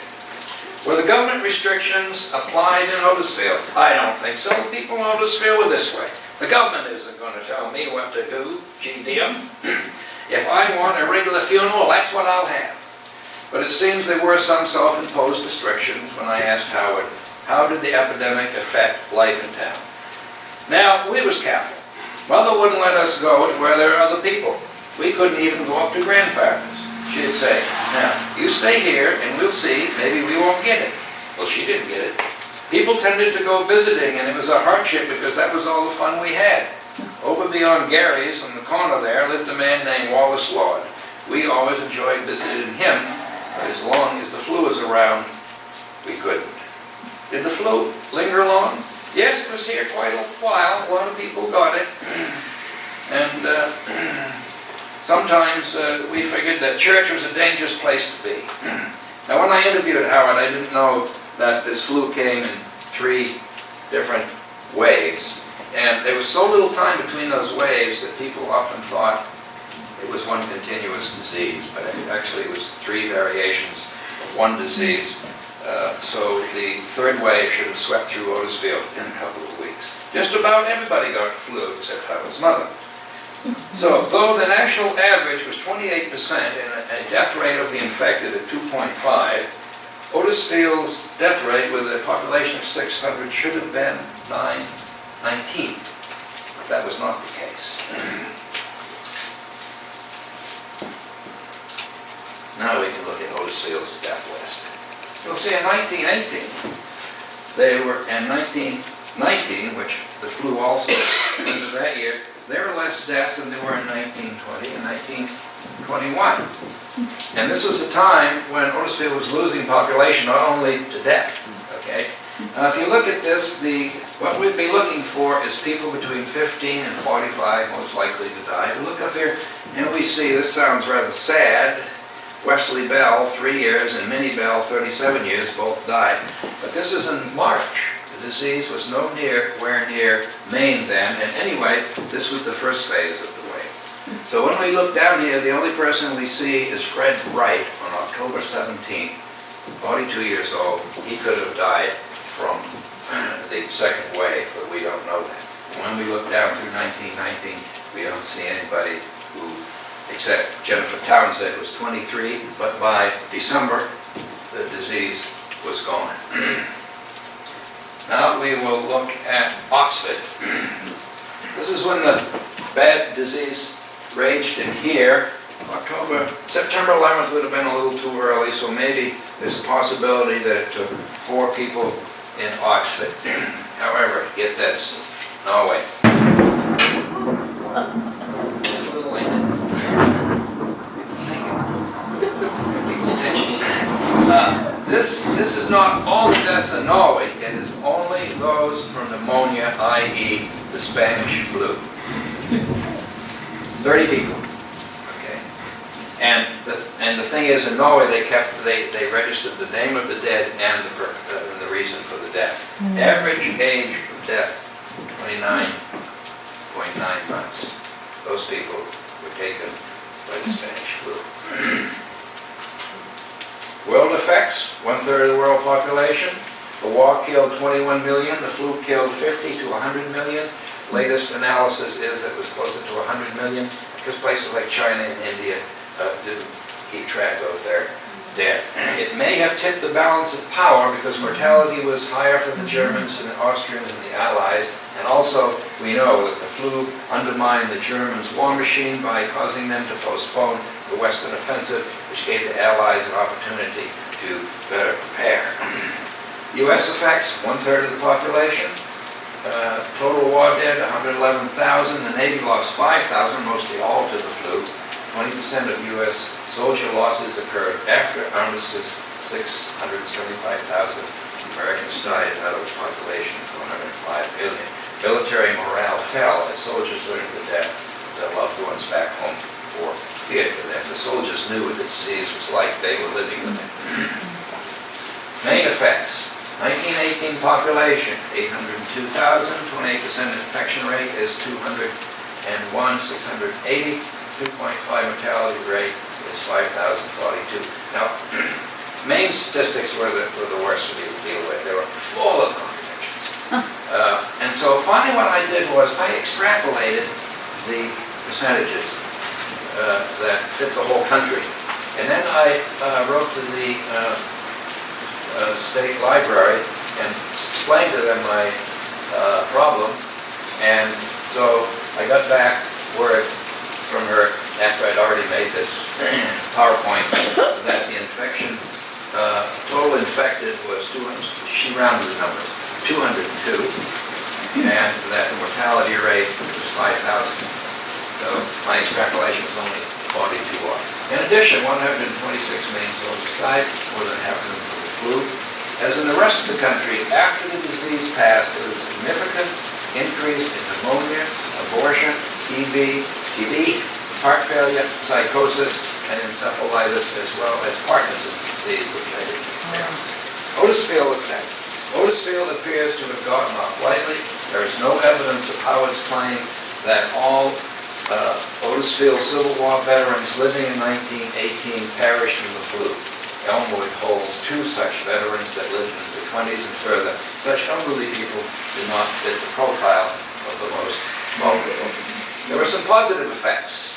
Were the government restrictions applied in Otisfield? I don't think so. The people in Otisfield were this way. The government isn't going to tell me what to do, GDM. If I want a regular funeral, that's what I'll have. But it seems there were some self-imposed restrictions when I asked Howard, how did the epidemic affect life in town? Now, we was careful. Mother wouldn't let us go to where there are other people. We couldn't even go up to grandfather's. She'd say, now, you stay here and we'll see, maybe we won't get it. Well, she didn't get it. People tended to go visiting, and it was a hardship because that was all the fun we had. Over beyond Gary's, on the corner there, lived a man named Wallace Lord. We always enjoyed visiting him, but as long as the flu was around, we couldn't. Did the flu linger long? Yes, it was here quite a while. A lot of people got it. And sometimes we figured that church was a dangerous place to be. Now, when I interviewed Howard, I didn't know that this flu came in 3 different waves. And there was so little time between those waves that people often thought it was one continuous disease, but actually it was 3 variations of one disease. So the 3rd wave should have swept through Otisfield in a couple of weeks. Just about everybody got flu except Howard's mother. So, though the national average was 28% and a death rate of the infected at 2.5, Otisfield's death rate with a population of 600 should have been 19. But that was not the case. Now we can look at Otisfield's death list. You'll see in 1918, they were in 1919, which the flu also ended that year, there were less deaths than there were in 1920 and 1921. And this was a time when Otisfield was losing population not only to death, okay? If you look at this, what we'd be looking for is people between 15 and 45 most likely to die. We look up here and we see, this sounds rather sad, Wesley Bell, 3 years, and Minnie Bell, 37 years, both died. But this is in March. The disease was nowhere near Maine then, and anyway, this was the first phase of the wave. So when we look down here, the only person we see is Fred Wright on October 17th, 42 years old. He could have died from the 2nd wave, but we don't know that. When we look down through 1919, we don't see anybody who, except Jennifer Townsend, was 23, but by December, the disease was gone. Now we will look at Oxford. This is when the bad disease raged in here. September 11th would have been a little too early, so maybe there's a possibility that it took 4 people in Oxford. However, get this, Norway. A little landed. This is not all the deaths in Norway. It is only those from pneumonia, i.e. the Spanish flu. 30 people. Okay. And the thing is, in Norway, they registered the name of the dead and the reason for the death. Average age of death, 29.9 months. Those people were taken by the Spanish flu. World effects, 1/3 of the world population. The war killed 21 million, the flu killed 50 to 100 million. Latest analysis is that it was closer to 100 million, because places like China and India didn't keep track of their dead. It may have tipped the balance of power because mortality was higher for the Germans and the Austrians and the Allies. And also, we know that the flu undermined the Germans' war machine by causing them to postpone the Western offensive, which gave the Allies an opportunity to better prepare. U.S. effects, 1/3 of the population. Total war dead, 111,000. The Navy lost 5,000, mostly all to the flu. 20% of U.S. soldier losses occurred after armistice, 675,000 Americans died out of a population of 105 million. Military morale fell as soldiers learned the death of their loved ones back home or feared for them. The soldiers knew what the disease was like. They were living with it. Main effects. 1918 population, 802,000, 28% infection rate is 201, 680, 2.5 mortality rate is 5,042. Now, main statistics were the worst to deal with. They were full of contradictions. And so finally what I did was I extrapolated the percentages that fit the whole country. And then I wrote to the state library and explained to them my problem. And so I got back word from her after I'd already made this PowerPoint that the infection, total infected was 200, she rounded the numbers, 202, and that the mortality rate was 5,000. So my extrapolation was only 42 off. In addition, 126 million soldiers died, more than half of them from the flu. As in the rest of the country, after the disease passed, there was a significant increase in pneumonia, abortion, TB, heart failure, psychosis, and encephalitis, as well as Parkinson's disease, which I didn't compare. Otisfield was next. Otisfield appears to have gotten off lightly. There is no evidence of Howard's claim that all Otisfield Civil War veterans living in 1918 perished from the flu. Elmwood holds 2 such veterans that lived into the 20s and further. Such elderly people do not fit the profile of the most vulnerable. There were some positive effects.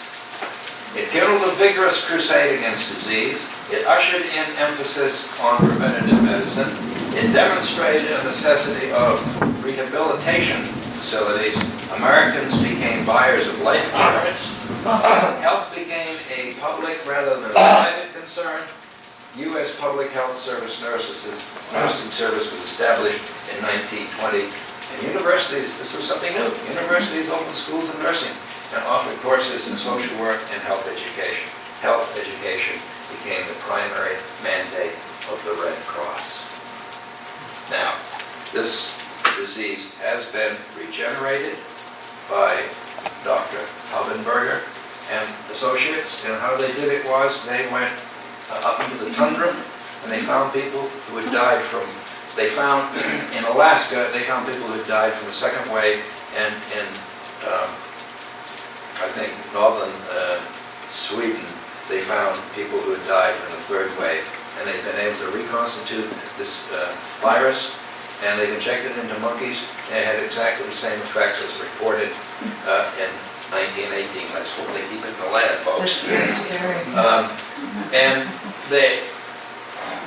It kindled a vigorous crusade against disease. It ushered in emphasis on preventative medicine. It demonstrated a necessity of rehabilitation facilities. Americans became buyers of life insurance. Health became a public rather than private concern. U.S. Public Health Service nursing service was established in 1920. And universities, this was something new. Universities opened schools of nursing and offered courses in social work and health education. Health education became the primary mandate of the Red Cross. Now, this disease has been regenerated by Dr. Halbenberger and associates, and how they did it was they went up into the tundra and they found people who had died from, in Alaska, they found people who had died from the second wave, and in, I think, northern Sweden, they found people who had died from the third wave, and they've been able to reconstitute this virus, and they've injected it into monkeys, and it had exactly the same effects as reported in 1918. Let's hope they keep it in the lab, folks. That's very scary. And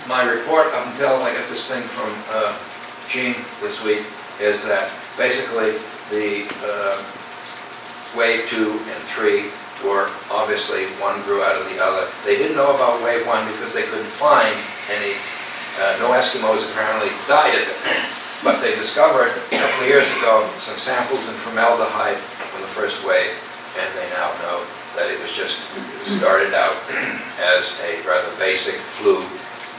my report up until I got this thing from Gene this week is that basically the wave 2 and 3 were obviously, one grew out of the other. They didn't know about wave 1 because they couldn't find any, no Eskimos apparently died of it. But they discovered a couple of years ago some samples in formaldehyde from the first wave, and they now know that it was just started out as a rather basic flu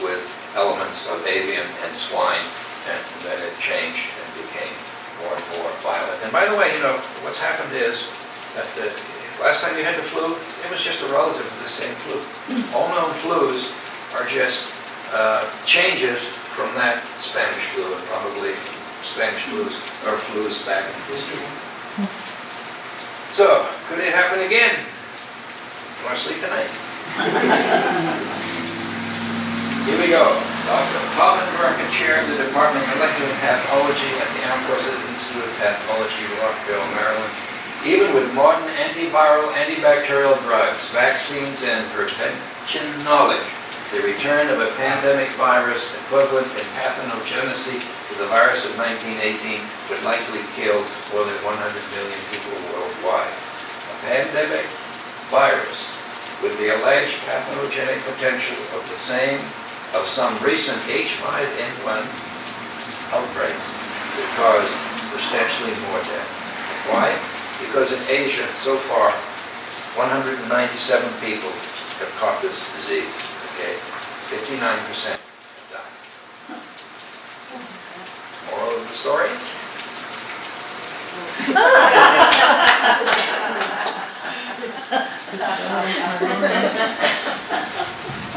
with elements of avian and swine, and then it changed and became more and more violent. And by the way, you know, what's happened is that the last time you had the flu, it was just a relative of the same flu. All known flus are just changes from that Spanish flu, and probably Spanish flus or flus back in history. So, could it happen again? You want to sleep tonight? Here we go. Dr. Halbenberger, chair of the Department of Molecular Pathology at the Armed Forces Institute of Pathology, Rockville, Maryland. Even with modern antiviral, antibacterial drugs, vaccines, and prevention knowledge, The return of a pandemic virus equivalent in pathogenicity to the virus of 1918 would likely kill more than 100 million people worldwide. A pandemic virus with the alleged pathogenic potential of some recent H5N1 outbreak would cause substantially more deaths. Why? Because in Asia, so far, 197 people have caught this disease. Okay, 59% have died. Moral of the story?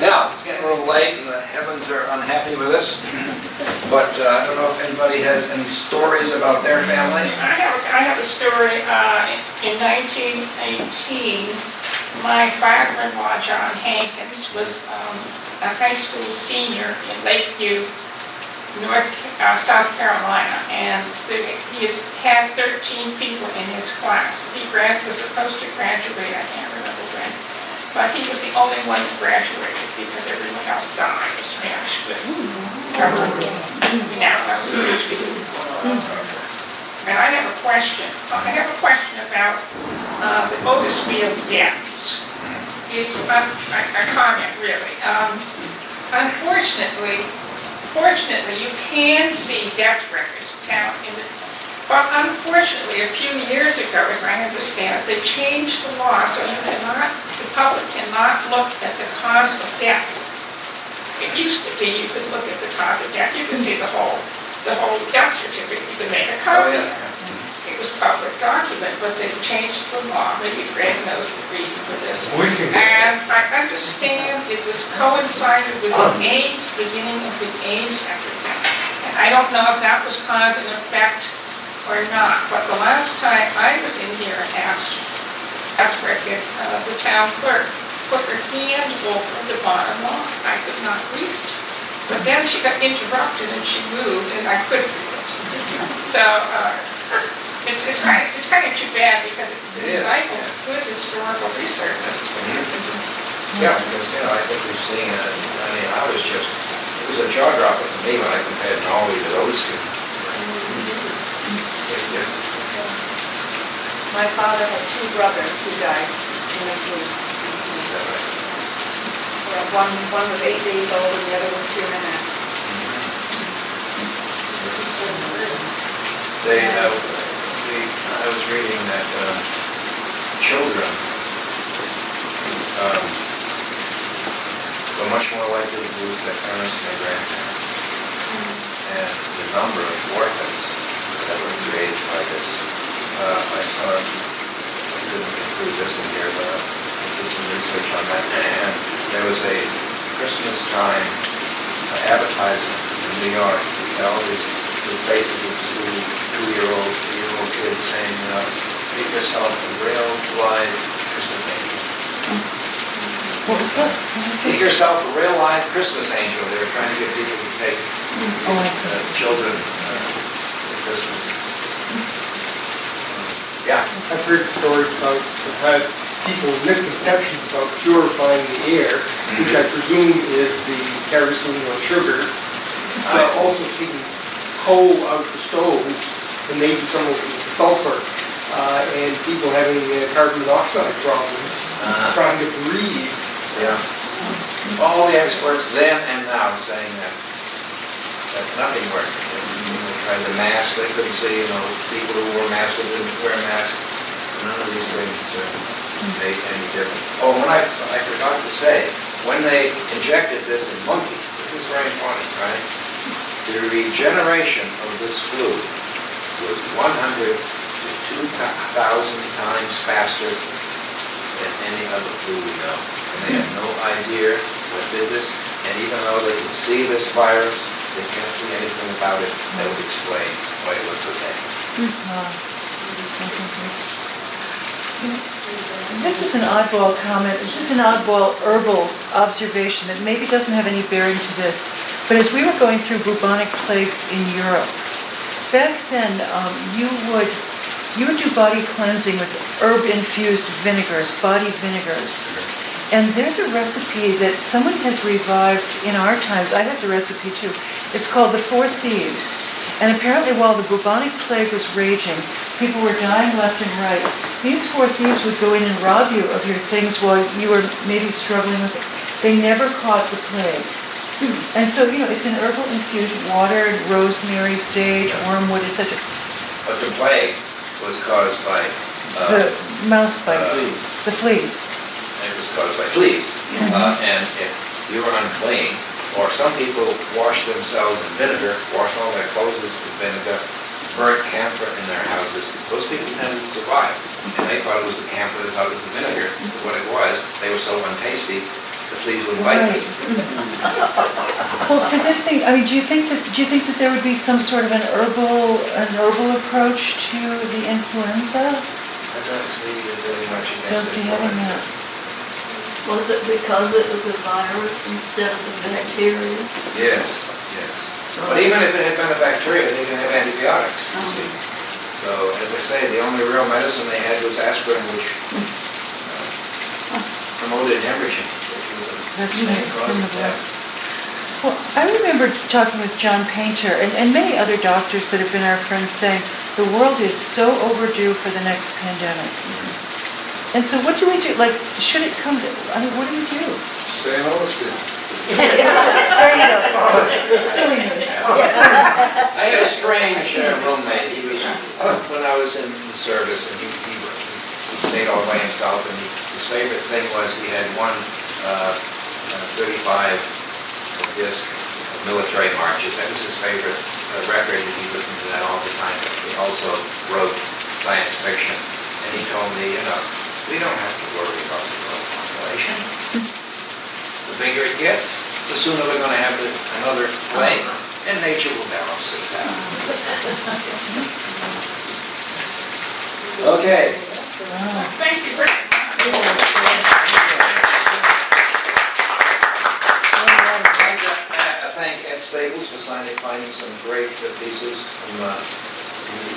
Now, it's getting a little late and the heavens are unhappy with us, but I don't know if anybody has any stories about their family. I have a story. In 1918, my father-in-law, John Hankins, was a high school senior in Lakeview, South Carolina, and he had 13 people in his class. He was supposed to graduate, I can't remember when, but he was the only one that graduated because everyone else died or smashed with cover. Now knows the And I have a question. I have a question about the Otisfield deaths. It's a comment, really. Fortunately, you can see death records down in the. But unfortunately, a few years ago, as I understand it, they changed the law so the public cannot look at the cause of death. It used to be you could look at the cause of death. You could see the whole death certificate. You could make a copy. Oh, yeah. It was public document, but they changed the law. Maybe Greg knows the reason for this. And I understand it was coincided with the AIDS, beginning of the AIDS epidemic. And I don't know if that was cause and effect or not, but the last time I was in here and asked the town clerk put her hand over the bottom line. I could not read it. But then she got interrupted and she moved and I couldn't read it. So, it's kind of too bad because it stifles good historical research. Yeah, because, I think we've seen, it was a jaw dropper for me when I compared Norway to Otisfield. My father had two brothers who died in the flu. One was 8 days old and the other was 2.5. I was reading that children were much more likely to lose their parents and their grandparents. And the number of orphans that were created by this, I couldn't include this in here, but I did some research on that. And there was a Christmas time advertisement in New York to tell the faces of two-year-old, 3-year-old kids saying, make yourself a real live Christmas angel. What was that? Make yourself a real live Christmas angel. They were trying to get people to take children to Christmas. Yeah. I've heard stories about, I've had people with misconceptions about purifying the air, which I presume is the kerosene or sugar, but also taking coal out of the stoves and maybe some of the sulfur, and people having carbon monoxide problems, trying to breathe. Yeah. All the experts then and now saying that nothing worked. Tried the mask, they couldn't see, people who wore masks or didn't wear masks. None of these things made any difference. Oh, when I forgot to say, when they injected this in monkeys, this is very important, right? The regeneration of this flu was 100 to 2,000 times faster than any other flu we know. And they had no idea what did this. And even though they could see this virus, they can't see anything about it that would explain why it was so bad. This is an oddball comment, this is an oddball herbal observation that maybe doesn't have any bearing to this, but as we were going through bubonic plagues in Europe, back then you would do body cleansing with herb-infused vinegars, body vinegars, And there's a recipe that someone has revived in our times. I have the recipe too. It's called the Four Thieves. And apparently while the bubonic plague was raging, people were dying left and right. These four thieves would go in and rob you of your things while you were maybe struggling with it. They never caught the plague. And so, it's an herbal infused water, rosemary, sage, wormwood, etc. But the plague was caused by, The mouse bites, the fleas. it was caused by fleas. And if you were unclean, or some people washed themselves in vinegar, washed all their clothes in vinegar, burnt camphor in their houses, those people tended to survive. And they thought it was the camphor, they thought it was the vinegar. But what it was, they were so untasty, the fleas wouldn't bite them. Well, for this thing, I mean, do you think that there would be some sort of an herbal approach to the influenza? I don't see really much Don't against see it. having that. Was it because it was a virus instead of a bacteria? Yes, yes. But even if it had been a bacteria, they didn't have antibiotics, you see. So, as I say, the only real medicine they had was aspirin, which promoted hemorrhaging. That's right. Well, I remember talking with John Painter and many other doctors that have been our friends saying the world is so overdue for the next pandemic. And so what do we do? Like, should it come, what do we do? Stay in Otisfield. There you go. Silly me. I had a strange roommate. He was, when I was in the service, and he stayed all by himself, and his favorite thing was he had one 35 disc military marches. That was his favorite record, and he listened to that all the time. He also wrote science fiction, and he told me, we don't have to worry about the world population. The bigger it gets, the sooner we're going to have another plague, and nature will balance it out. Okay. Thank you very much. I thank Ed Staples for finding some great pieces.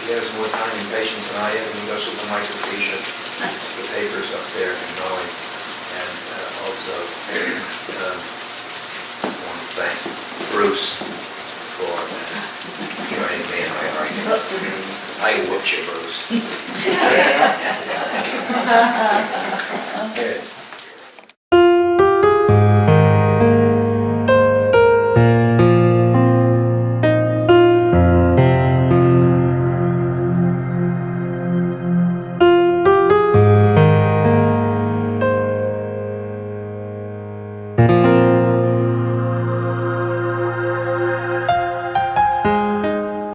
He has more time and patience than I have, and he goes with the microfiche of the papers up there in Norway. And also, I want to thank Bruce for joining me in my argument. I whooped you, Bruce.